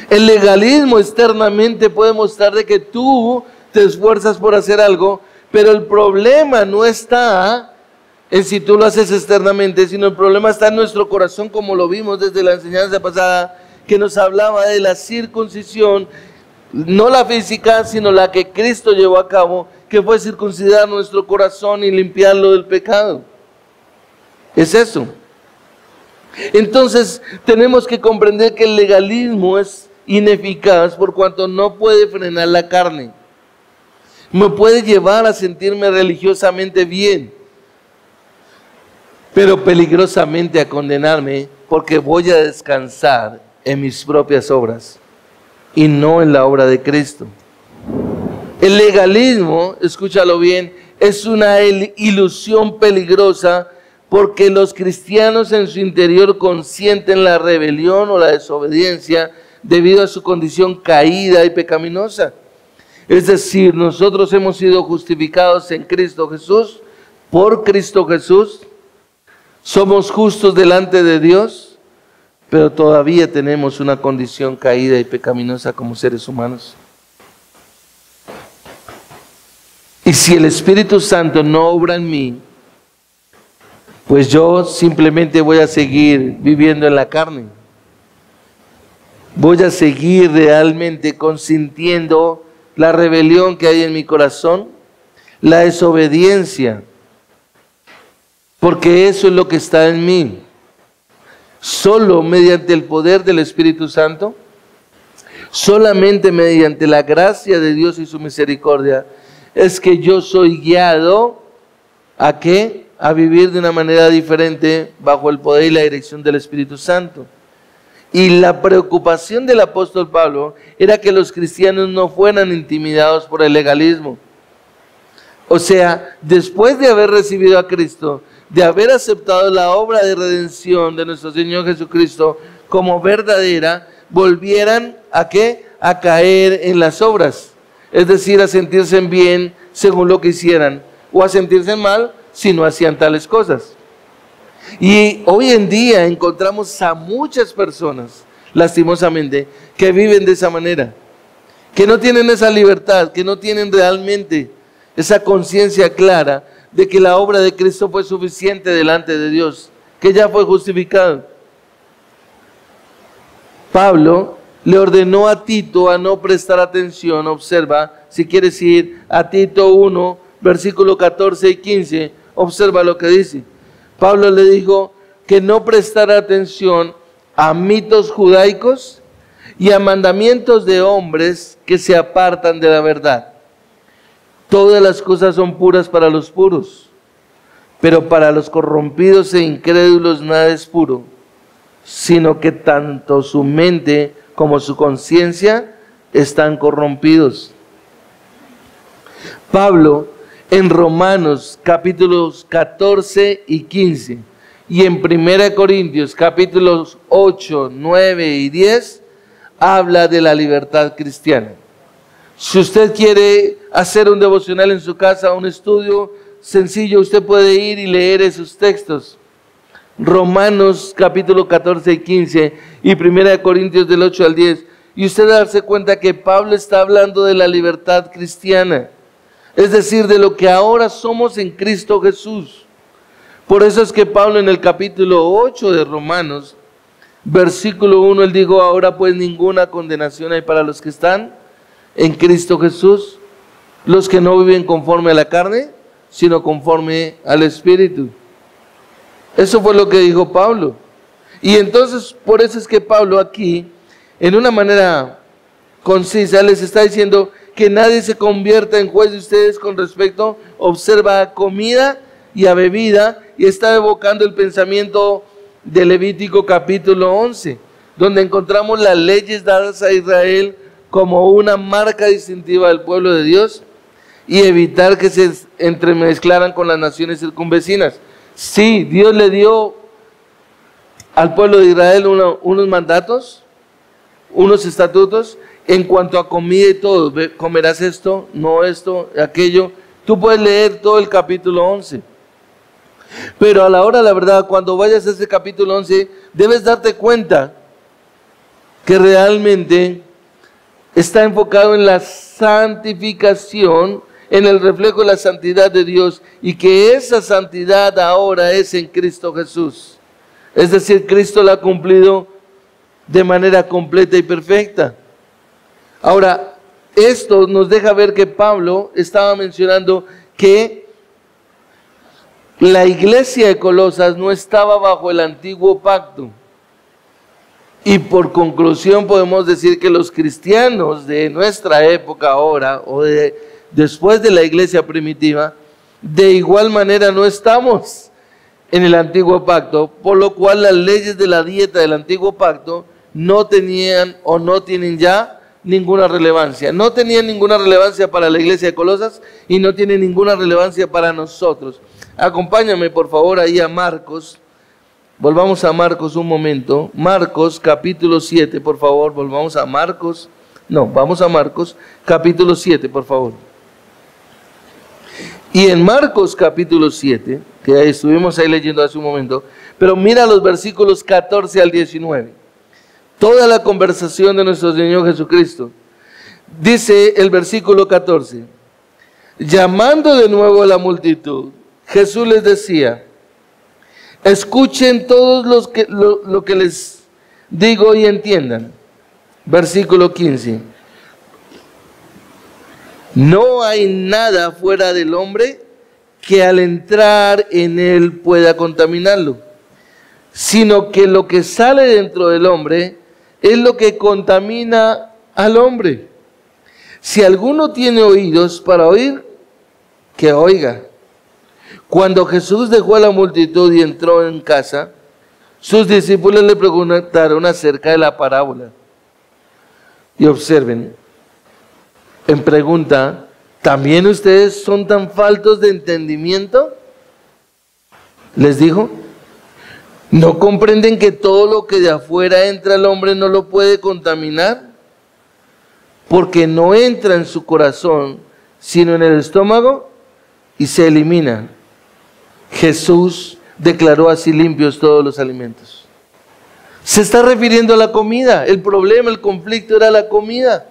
El legalismo externamente puede mostrar de que tú te esfuerzas por hacer algo, pero el problema no está en si tú lo haces externamente, sino el problema está en nuestro corazón, como lo vimos desde la enseñanza pasada, que nos hablaba de la circuncisión, no la física, sino la que Cristo llevó a cabo que fue circuncidar nuestro corazón y limpiarlo del pecado. Es eso. Entonces tenemos que comprender que el legalismo es ineficaz por cuanto no puede frenar la carne. Me puede llevar a sentirme religiosamente bien, pero peligrosamente a condenarme porque voy a descansar en mis propias obras y no en la obra de Cristo. El legalismo, escúchalo bien, es una ilusión peligrosa porque los cristianos en su interior consienten la rebelión o la desobediencia debido a su condición caída y pecaminosa. Es decir, nosotros hemos sido justificados en Cristo Jesús, por Cristo Jesús, somos justos delante de Dios, pero todavía tenemos una condición caída y pecaminosa como seres humanos. Y si el Espíritu Santo no obra en mí, pues yo simplemente voy a seguir viviendo en la carne. Voy a seguir realmente consintiendo la rebelión que hay en mi corazón, la desobediencia, porque eso es lo que está en mí. Solo mediante el poder del Espíritu Santo, solamente mediante la gracia de Dios y su misericordia, es que yo soy guiado ¿a qué? A vivir de una manera diferente bajo el poder y la dirección del Espíritu Santo. Y la preocupación del apóstol Pablo era que los cristianos no fueran intimidados por el legalismo. O sea, después de haber recibido a Cristo, de haber aceptado la obra de redención de nuestro Señor Jesucristo como verdadera, volvieran ¿a qué? A caer en las obras. Es decir, a sentirse bien según lo que hicieran, o a sentirse mal si no hacían tales cosas. Y hoy en día encontramos a muchas personas, lastimosamente, que viven de esa manera, que no tienen esa libertad, que no tienen realmente esa conciencia clara de que la obra de Cristo fue suficiente delante de Dios, que ya fue justificado. Pablo le ordenó a Tito a no prestar atención. Observa, si quieres ir a Tito 1, versículo 14 y 15, observa lo que dice. Pablo le dijo que no prestara atención a mitos judaicos y a mandamientos de hombres que se apartan de la verdad. Todas las cosas son puras para los puros, pero para los corrompidos e incrédulos nada es puro, sino que tanto su mente como su conciencia están corrompidos. Pablo en Romanos capítulos 14 y 15 y en 1 Corintios capítulos 8, 9 y 10 habla de la libertad cristiana. Si usted quiere hacer un devocional en su casa, un estudio sencillo, usted puede ir y leer esos textos. Romanos capítulo 14 y 15 y 1 Corintios del 8 al 10. Y usted darse cuenta que Pablo está hablando de la libertad cristiana. Es decir, de lo que ahora somos en Cristo Jesús. Por eso es que Pablo en el capítulo 8 de Romanos, versículo 1, él dijo, ahora pues ninguna condenación hay para los que están en Cristo Jesús, los que no viven conforme a la carne, sino conforme al Espíritu. Eso fue lo que dijo Pablo. Y entonces, por eso es que Pablo aquí, en una manera concisa, les está diciendo que nadie se convierta en juez de ustedes con respecto, observa a comida y a bebida, y está evocando el pensamiento de Levítico capítulo 11, donde encontramos las leyes dadas a Israel como una marca distintiva del pueblo de Dios y evitar que se entremezclaran con las naciones circunvecinas. Sí, Dios le dio al pueblo de Israel unos mandatos, unos estatutos, en cuanto a comida y todo. Comerás esto, no esto, aquello. Tú puedes leer todo el capítulo 11. Pero a la hora, la verdad, cuando vayas a ese capítulo 11, debes darte cuenta que realmente está enfocado en la santificación, en el reflejo de la santidad de Dios, y que esa santidad ahora es en Cristo Jesús. Es decir, Cristo la ha cumplido de manera completa y perfecta. Ahora, esto nos deja ver que Pablo estaba mencionando que la iglesia de Colosas no estaba bajo el antiguo pacto. Y por conclusión podemos decir que los cristianos de nuestra época ahora, o después de la iglesia primitiva, de igual manera no estamos en el antiguo pacto, por lo cual las leyes de la dieta del antiguo pacto no tenían o no tienen ya ninguna relevancia. No tenían ninguna relevancia para la iglesia de Colosas y no tienen ninguna relevancia para nosotros. Acompáñame por favor ahí a Marcos. Volvamos a Marcos un momento. Marcos capítulo 7, por favor. Volvamos a Marcos. No, vamos a Marcos capítulo 7, por favor. Y en Marcos capítulo 7, que estuvimos ahí leyendo hace un momento, pero mira los versículos 14 al 19. Toda la conversación de nuestro Señor Jesucristo. Dice el versículo 14. Llamando de nuevo a la multitud, Jesús les decía: escuchen todos lo que les digo y entiendan. Versículo 15. No hay nada fuera del hombre que al entrar en él pueda contaminarlo, sino que lo que sale dentro del hombre es lo que contamina al hombre. Si alguno tiene oídos para oír, que oiga. Cuando Jesús dejó a la multitud y entró en casa, sus discípulos le preguntaron acerca de la parábola. Y observen, en pregunta, ¿también ustedes son tan faltos de entendimiento? Les dijo, ¿no comprenden que todo lo que de afuera entra al hombre no lo puede contaminar? Porque no entra en su corazón, sino en el estómago y se elimina. Jesús declaró así limpios todos los alimentos. Se está refiriendo a la comida. El problema, el conflicto era la comida.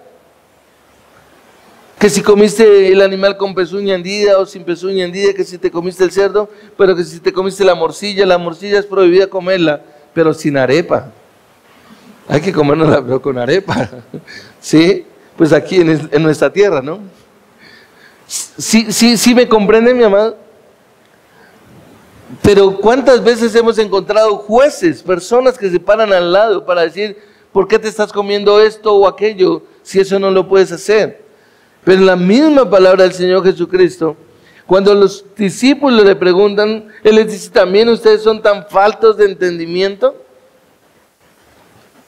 Que si comiste el animal con pezuña hendida o sin pezuña hendida, que si te comiste el cerdo, pero que si te comiste la morcilla es prohibida comerla, pero sin arepa. Hay que comérnosla, pero con arepa. ¿Sí? Pues aquí en nuestra tierra, ¿no? Sí me comprende, mi amado. Pero ¿cuántas veces hemos encontrado jueces, personas que se paran al lado para decir, ¿por qué te estás comiendo esto o aquello si eso no lo puedes hacer? Pero la misma palabra del Señor Jesucristo, cuando los discípulos le preguntan, Él les dice, ¿también ustedes son tan faltos de entendimiento?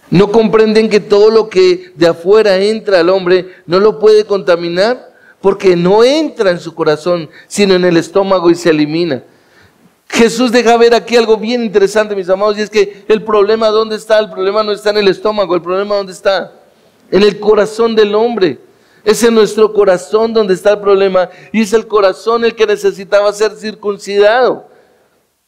¿No comprenden que todo lo que de afuera entra al hombre no lo puede contaminar? Porque no entra en su corazón, sino en el estómago y se elimina. Jesús deja ver aquí algo bien interesante, mis amados, y es que el problema, ¿dónde está? El problema no está en el estómago, el problema ¿dónde está? En el corazón del hombre. Es en nuestro corazón donde está el problema, y es el corazón el que necesitaba ser circuncidado.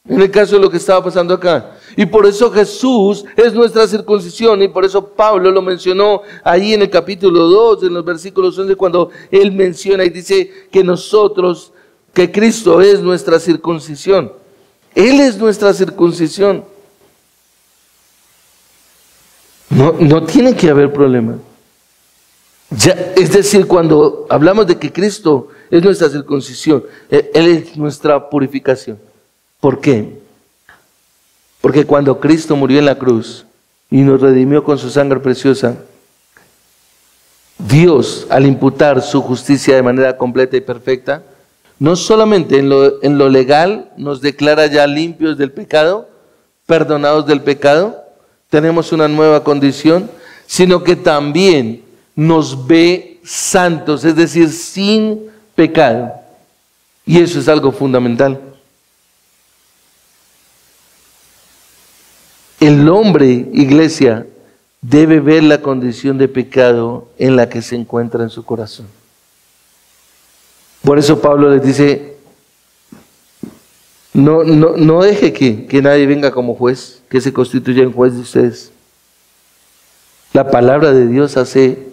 En el caso de lo que estaba pasando acá. Y por eso Jesús es nuestra circuncisión, y por eso Pablo lo mencionó ahí en el capítulo 2, en los versículos 11, cuando él menciona y dice que Cristo es nuestra circuncisión. Él es nuestra circuncisión. No tiene que haber problema. Ya, es decir, cuando hablamos de que Cristo es nuestra circuncisión, Él es nuestra purificación. ¿Por qué? Porque cuando Cristo murió en la cruz y nos redimió con su sangre preciosa, Dios, al imputar su justicia de manera completa y perfecta, no solamente en lo legal nos declara ya limpios del pecado, perdonados del pecado, tenemos una nueva condición, sino que también nos ve santos, es decir, sin pecado. Y eso es algo fundamental. El hombre, iglesia, debe ver la condición de pecado en la que se encuentra en su corazón. Por eso Pablo les dice, no deje que nadie venga como juez, que se constituya en juez de ustedes. La palabra de Dios hace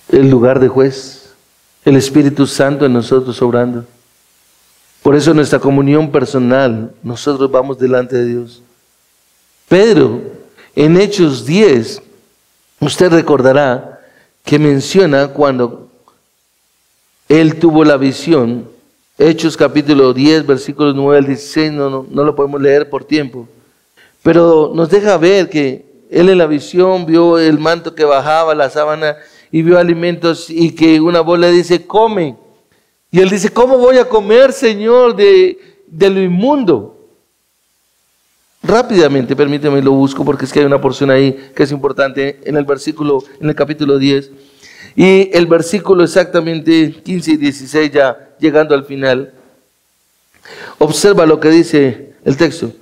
el lugar de juez, el Espíritu Santo en nosotros obrando. Por eso nuestra comunión personal, nosotros vamos delante de Dios. Pedro, en Hechos 10, usted recordará que menciona cuando él tuvo la visión. Hechos capítulo 10, versículos 9 al 16, no lo podemos leer por tiempo. Pero nos deja ver que él en la visión vio el manto que bajaba, la sábana, y vio alimentos, y que una voz le dice, come. Y él dice, ¿cómo voy a comer, Señor, de lo inmundo? Rápidamente, permíteme, lo busco porque es que hay una porción ahí que es importante en el capítulo 10. Y el versículo exactamente 15 y 16, ya llegando al final. Observa lo que dice el texto.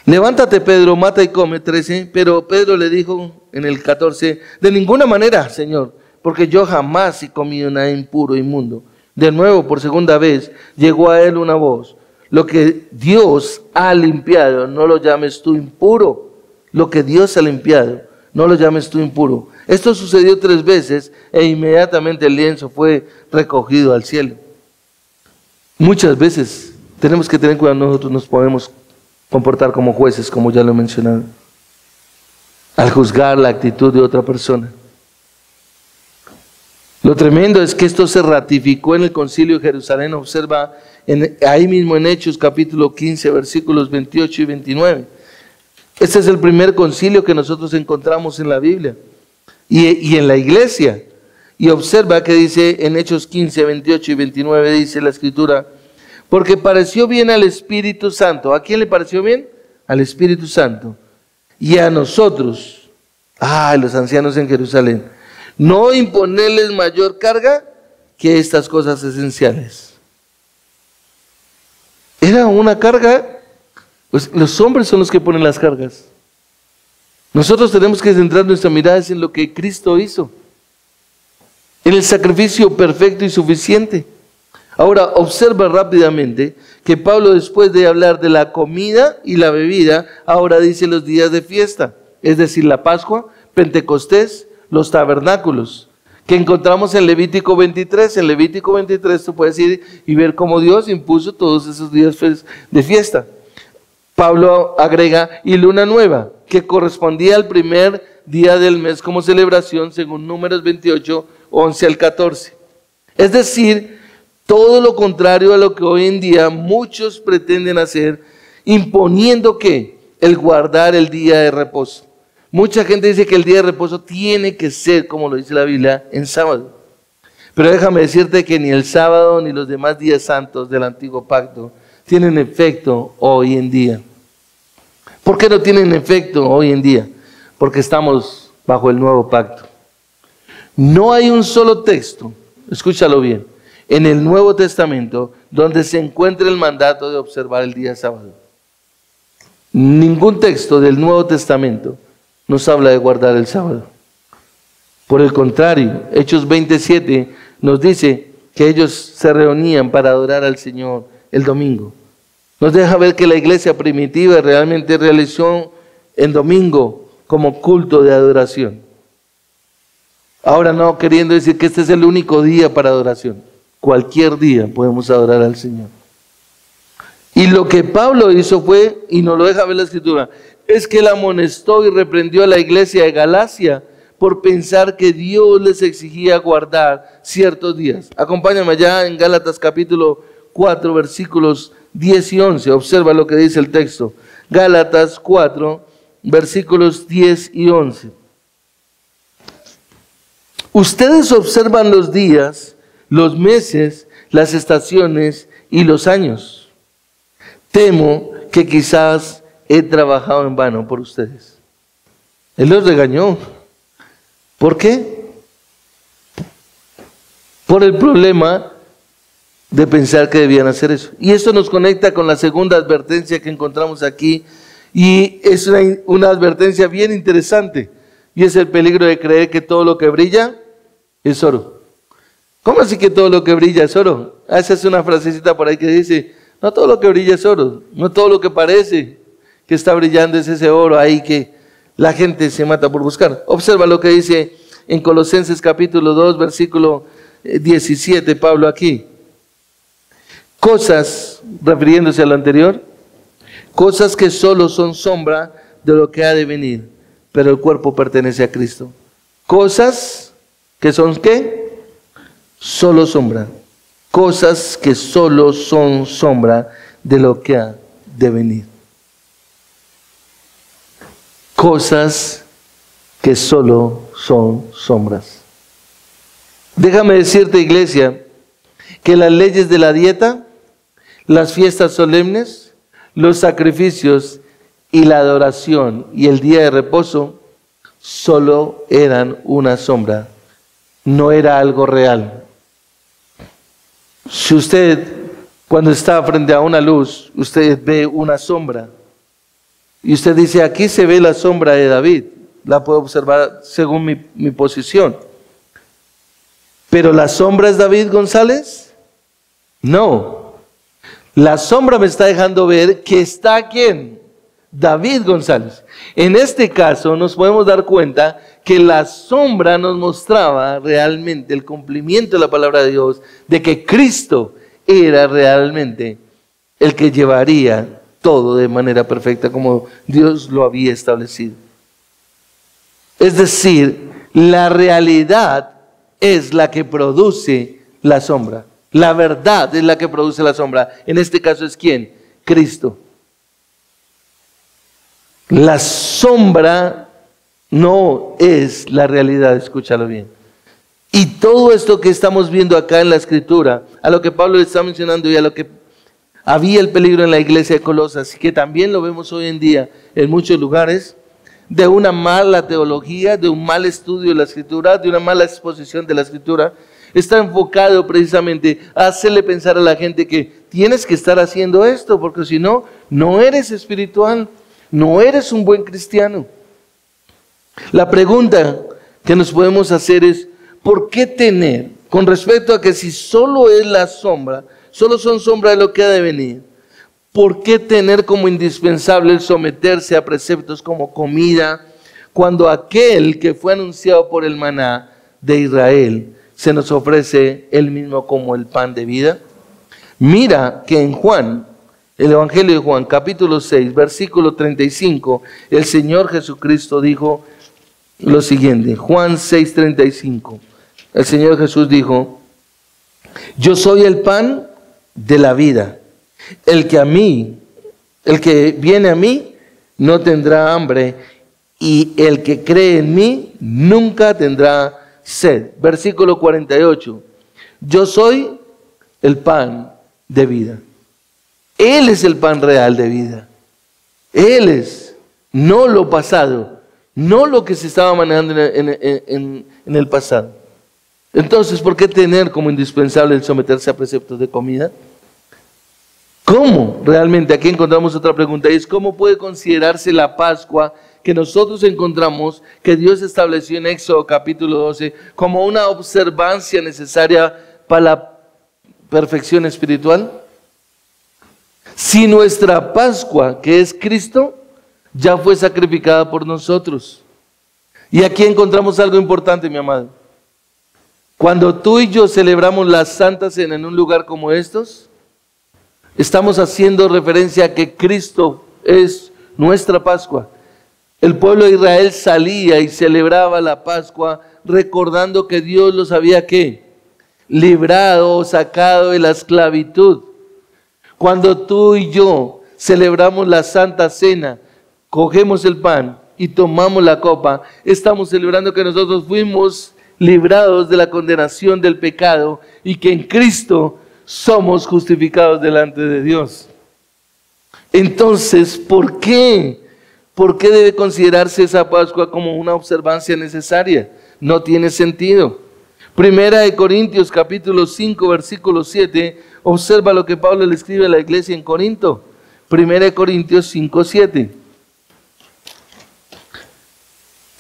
Levántate, Pedro, mata y come, 13. Pero Pedro le dijo en el 14, de ninguna manera, Señor, porque yo jamás he comido nada impuro e inmundo. De nuevo, por segunda vez, llegó a él una voz. Lo que Dios ha limpiado, no lo llames tú impuro. Lo que Dios ha limpiado, no lo llames tú impuro. Esto sucedió 3 veces e inmediatamente el lienzo fue recogido al cielo. Muchas veces tenemos que tener cuidado, nosotros nos podemos comportar como jueces, como ya lo he mencionado, al juzgar la actitud de otra persona. Lo tremendo es que esto se ratificó en el Concilio de Jerusalén. Observa ahí mismo en Hechos capítulo 15, versículos 28 y 29. Este es el primer concilio que nosotros encontramos en la Biblia y en la iglesia. Y observa que dice en Hechos 15, 28 y 29, dice la Escritura, porque pareció bien al Espíritu Santo. ¿A quién le pareció bien? Al Espíritu Santo. Y a nosotros, los ancianos en Jerusalén, no imponerles mayor carga que estas cosas esenciales. Era una carga, pues los hombres son los que ponen las cargas. Nosotros tenemos que centrar nuestra mirada en lo que Cristo hizo, en el sacrificio perfecto y suficiente. Ahora observa rápidamente que Pablo, después de hablar de la comida y la bebida, ahora dice los días de fiesta, es decir, la Pascua, Pentecostés, los tabernáculos, que encontramos en Levítico 23. En Levítico 23 tú puedes ir y ver cómo Dios impuso todos esos días de fiesta. Pablo agrega, y luna nueva, que correspondía al primer día del mes como celebración, según Números 28, 11 al 14. Es decir, todo lo contrario a lo que hoy en día muchos pretenden hacer, imponiendo que el guardar el día de reposo. Mucha gente dice que el día de reposo tiene que ser, como lo dice la Biblia, en sábado. Pero déjame decirte que ni el sábado ni los demás días santos del antiguo pacto tienen efecto hoy en día. ¿Por qué no tienen efecto hoy en día? Porque estamos bajo el nuevo pacto. No hay un solo texto, escúchalo bien, en el Nuevo Testamento donde se encuentre el mandato de observar el día sábado. Ningún texto del Nuevo Testamento nos habla de guardar el sábado. Por el contrario, Hechos 27 nos dice que ellos se reunían para adorar al Señor el domingo. Nos deja ver que la iglesia primitiva realmente realizó el domingo como culto de adoración. Ahora no queriendo decir que este es el único día para adoración. Cualquier día podemos adorar al Señor. Y lo que Pablo hizo fue, y nos lo deja ver la Escritura, es que él amonestó y reprendió a la iglesia de Galacia por pensar que Dios les exigía guardar ciertos días. Acompáñame allá en Gálatas capítulo 4, versículos 10 y 11. Observa lo que dice el texto. Gálatas 4, versículos 10 y 11. Ustedes observan los días, los meses, las estaciones y los años. Temo que quizás he trabajado en vano por ustedes. Él los regañó. ¿Por qué? Por el problema de pensar que debían hacer eso. Y esto nos conecta con la segunda advertencia que encontramos aquí. Y es una advertencia bien interesante. Y es el peligro de creer que todo lo que brilla es oro. ¿Cómo así que todo lo que brilla es oro? Esa es una frasecita por ahí que dice, no todo lo que brilla es oro. No todo lo que parece que está brillando es ese oro ahí que la gente se mata por buscar. Observa lo que dice en Colosenses capítulo 2, versículo 17, Pablo aquí. Cosas, refiriéndose a lo anterior, cosas que solo son sombra de lo que ha de venir, pero el cuerpo pertenece a Cristo. Cosas ¿Que son qué? Solo sombra. Cosas que solo son sombra de lo que ha de venir. Cosas que solo son sombras. Déjame decirte, iglesia, que las leyes de la dieta, las fiestas solemnes, los sacrificios y la adoración y el día de reposo solo eran una sombra, no era algo real. Si usted, cuando está frente a una luz, usted ve una sombra y usted dice, aquí se ve la sombra de David, la puedo observar según mi posición. ¿Pero la sombra es David González? No. La sombra me está dejando ver que está ¿quién? David González. En este caso nos podemos dar cuenta que la sombra nos mostraba realmente el cumplimiento de la palabra de Dios, de que Cristo era realmente el que llevaría todo de manera perfecta como Dios lo había establecido. Es decir, la realidad es la que produce la sombra. La verdad es la que produce la sombra. En este caso es ¿quién? Cristo. La sombra no es la realidad, escúchalo bien. Y todo esto que estamos viendo acá en la Escritura, a lo que Pablo le está mencionando y a lo que había el peligro en la iglesia de Colosas, que también lo vemos hoy en día en muchos lugares, de una mala teología, de un mal estudio de la Escritura, de una mala exposición de la Escritura, está enfocado precisamente a hacerle pensar a la gente que tienes que estar haciendo esto, porque si no, no eres espiritual, no eres un buen cristiano. La pregunta que nos podemos hacer es, ¿por qué tener, con respecto a que si solo es la sombra, solo son sombra de lo que ha de venir, ¿por qué tener como indispensable el someterse a preceptos como comida, cuando aquel que fue anunciado por el maná de Israel se nos ofrece él mismo como el pan de vida? Mira que en Juan, el Evangelio de Juan, capítulo 6, versículo 35, el Señor Jesucristo dijo lo siguiente, Juan 6, 35, el Señor Jesús dijo, yo soy el pan de la vida. El que viene a mí, no tendrá hambre, y el que cree en mí, nunca tendrá sed. Versículo 48. Yo soy el pan de vida. Él es el pan real de vida. Él es, no lo pasado, no lo que se estaba manejando en el pasado. Entonces, ¿por qué tener como indispensable el someterse a preceptos de comida? ¿Cómo? Realmente aquí encontramos otra pregunta, y es ¿cómo puede considerarse la Pascua que nosotros encontramos que Dios estableció en Éxodo capítulo 12 como una observancia necesaria para la perfección espiritual? Si nuestra Pascua, que es Cristo, ya fue sacrificada por nosotros. Y aquí encontramos algo importante, mi amado. Cuando tú y yo celebramos la Santa Cena en un lugar como estos, estamos haciendo referencia a que Cristo es nuestra Pascua. El pueblo de Israel salía y celebraba la Pascua recordando que Dios los había ¿qué? Librado, sacado de la esclavitud. Cuando tú y yo celebramos la Santa Cena, cogemos el pan y tomamos la copa, estamos celebrando que nosotros fuimos librados de la condenación del pecado y que en Cristo somos justificados delante de Dios. Entonces, ¿por qué? ¿Por qué debe considerarse esa Pascua como una observancia necesaria? No tiene sentido. Primera de Corintios capítulo 5 versículo 7, observa lo que Pablo le escribe a la iglesia en Corinto. Primera de Corintios 5, 7.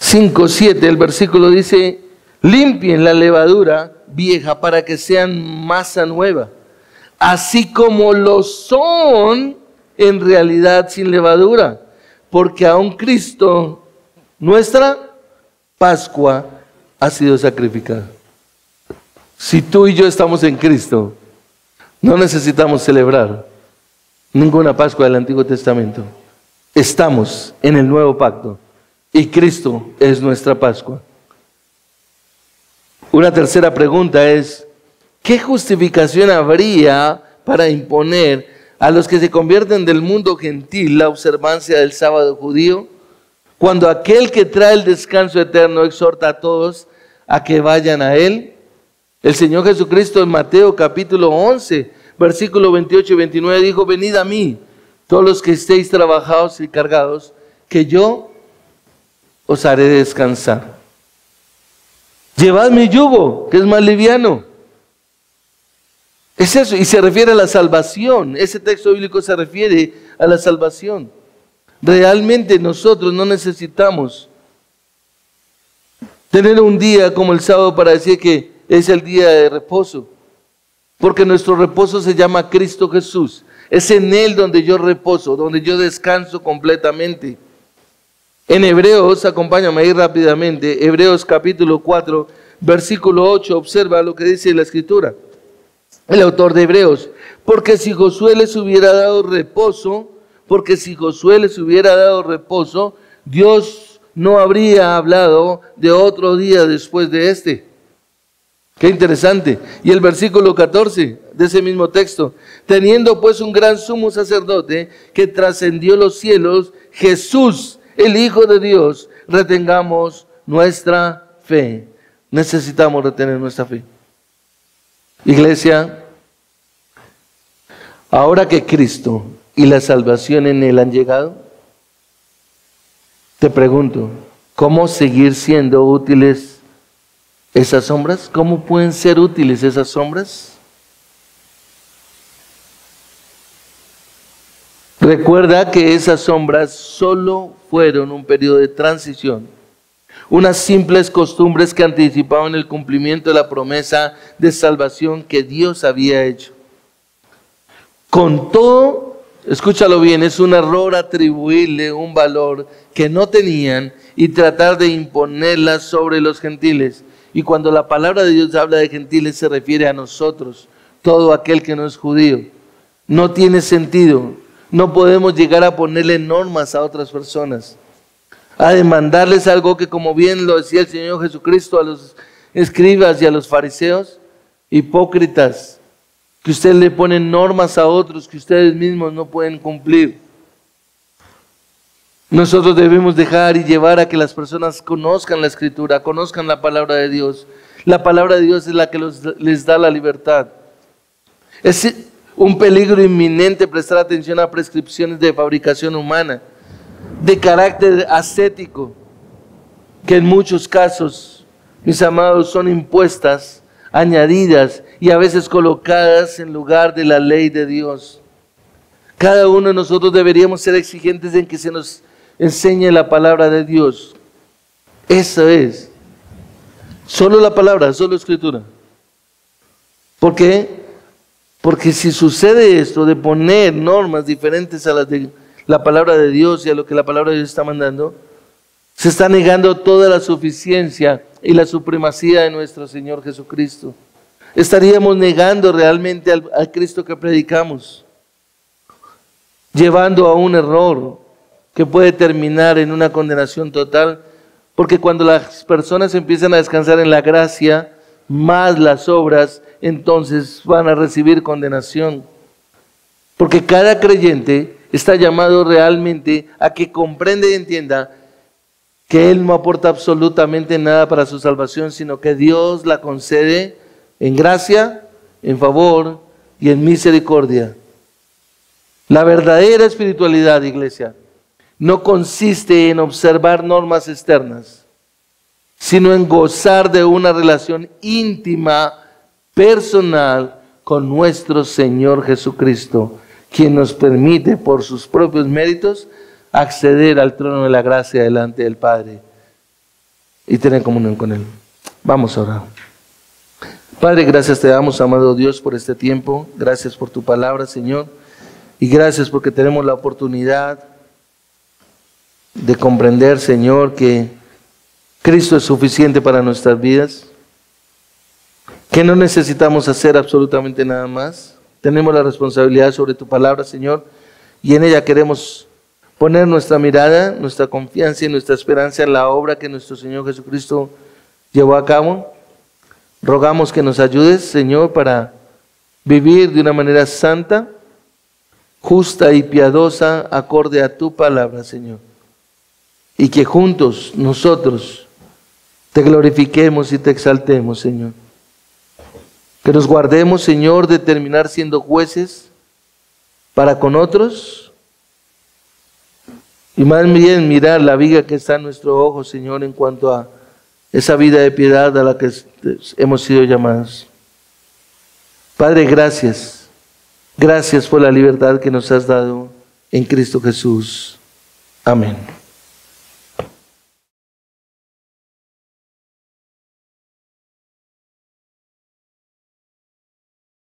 5, 7, el versículo dice, limpien la levadura vieja para que sean masa nueva, así como lo son en realidad sin levadura, porque aún Cristo, nuestra Pascua, ha sido sacrificada. Si tú y yo estamos en Cristo, no necesitamos celebrar ninguna Pascua del Antiguo Testamento. Estamos en el nuevo pacto y Cristo es nuestra Pascua. Una tercera pregunta es, ¿qué justificación habría para imponer a los que se convierten del mundo gentil la observancia del sábado judío, cuando aquel que trae el descanso eterno exhorta a todos a que vayan a él? El Señor Jesucristo en Mateo capítulo 11, versículo 28 y 29 dijo, venid a mí, todos los que estéis trabajados y cargados, que yo os haré descansar. Llevad mi yugo, que es más liviano. Es eso, y se refiere a la salvación. Ese texto bíblico se refiere a la salvación. Realmente nosotros no necesitamos tener un día como el sábado para decir que es el día de reposo, porque nuestro reposo se llama Cristo Jesús. Es en Él donde yo reposo, donde yo descanso completamente. En Hebreos, acompáñame ahí rápidamente, Hebreos capítulo 4, versículo 8, observa lo que dice la Escritura. El autor de Hebreos, porque si Josué les hubiera dado reposo, Dios no habría hablado de otro día después de este. Qué interesante. Y el versículo 14 de ese mismo texto, teniendo pues un gran sumo sacerdote que trascendió los cielos, Jesús, el Hijo de Dios, retengamos nuestra fe. Necesitamos retener nuestra fe. Iglesia, ahora que Cristo y la salvación en Él han llegado, te pregunto, ¿cómo seguir siendo útiles esas sombras? ¿Cómo pueden ser útiles esas sombras? Recuerda que esas sombras solo fueron un periodo de transición, unas simples costumbres que anticipaban el cumplimiento de la promesa de salvación que Dios había hecho. Con todo, escúchalo bien, es un error atribuirle un valor que no tenían y tratar de imponerla sobre los gentiles. Y cuando la palabra de Dios habla de gentiles se refiere a nosotros, todo aquel que no es judío. No tiene sentido. No podemos llegar a ponerle normas a otras personas, a demandarles algo que, como bien lo decía el Señor Jesucristo a los escribas y a los fariseos, hipócritas, que ustedes le ponen normas a otros que ustedes mismos no pueden cumplir. Nosotros debemos dejar y llevar a que las personas conozcan la Escritura, conozcan la palabra de Dios. La palabra de Dios es la que les da la libertad. Es un peligro inminente prestar atención a prescripciones de fabricación humana, de carácter ascético, que en muchos casos, mis amados, son impuestas, añadidas y a veces colocadas en lugar de la ley de Dios. Cada uno de nosotros deberíamos ser exigentes en que se nos enseñe la palabra de Dios. Eso es. Solo la palabra, solo Escritura. ¿Por qué? Porque si sucede esto de poner normas diferentes a las de la palabra de Dios y a lo que la palabra de Dios está mandando, se está negando toda la suficiencia y la supremacía de nuestro Señor Jesucristo. Estaríamos negando realmente al Cristo que predicamos, llevando a un error que puede terminar en una condenación total, porque cuando las personas empiezan a descansar en la gracia, más las obras, entonces van a recibir condenación. Porque cada creyente está llamado realmente a que comprenda y entienda que él no aporta absolutamente nada para su salvación, sino que Dios la concede en gracia, en favor y en misericordia. La verdadera espiritualidad, iglesia, no consiste en observar normas externas, sino en gozar de una relación íntima, personal, con nuestro Señor Jesucristo, quien nos permite por sus propios méritos acceder al trono de la gracia delante del Padre y tener comunión con Él. Vamos a orar. Padre, gracias te damos, amado Dios, por este tiempo. Gracias por tu palabra, Señor. Y gracias porque tenemos la oportunidad de comprender, Señor, que Cristo es suficiente para nuestras vidas, que no necesitamos hacer absolutamente nada más. Tenemos la responsabilidad sobre tu palabra, Señor, y en ella queremos poner nuestra mirada, nuestra confianza y nuestra esperanza en la obra que nuestro Señor Jesucristo llevó a cabo. Rogamos que nos ayudes, Señor, para vivir de una manera santa, justa y piadosa, acorde a tu palabra, Señor. Y que juntos nosotros te glorifiquemos y te exaltemos, Señor. Que nos guardemos, Señor, de terminar siendo jueces para con otros. Y más bien mirar la viga que está en nuestro ojo, Señor, en cuanto a esa vida de piedad a la que hemos sido llamados. Padre, gracias. Gracias por la libertad que nos has dado en Cristo Jesús. Amén.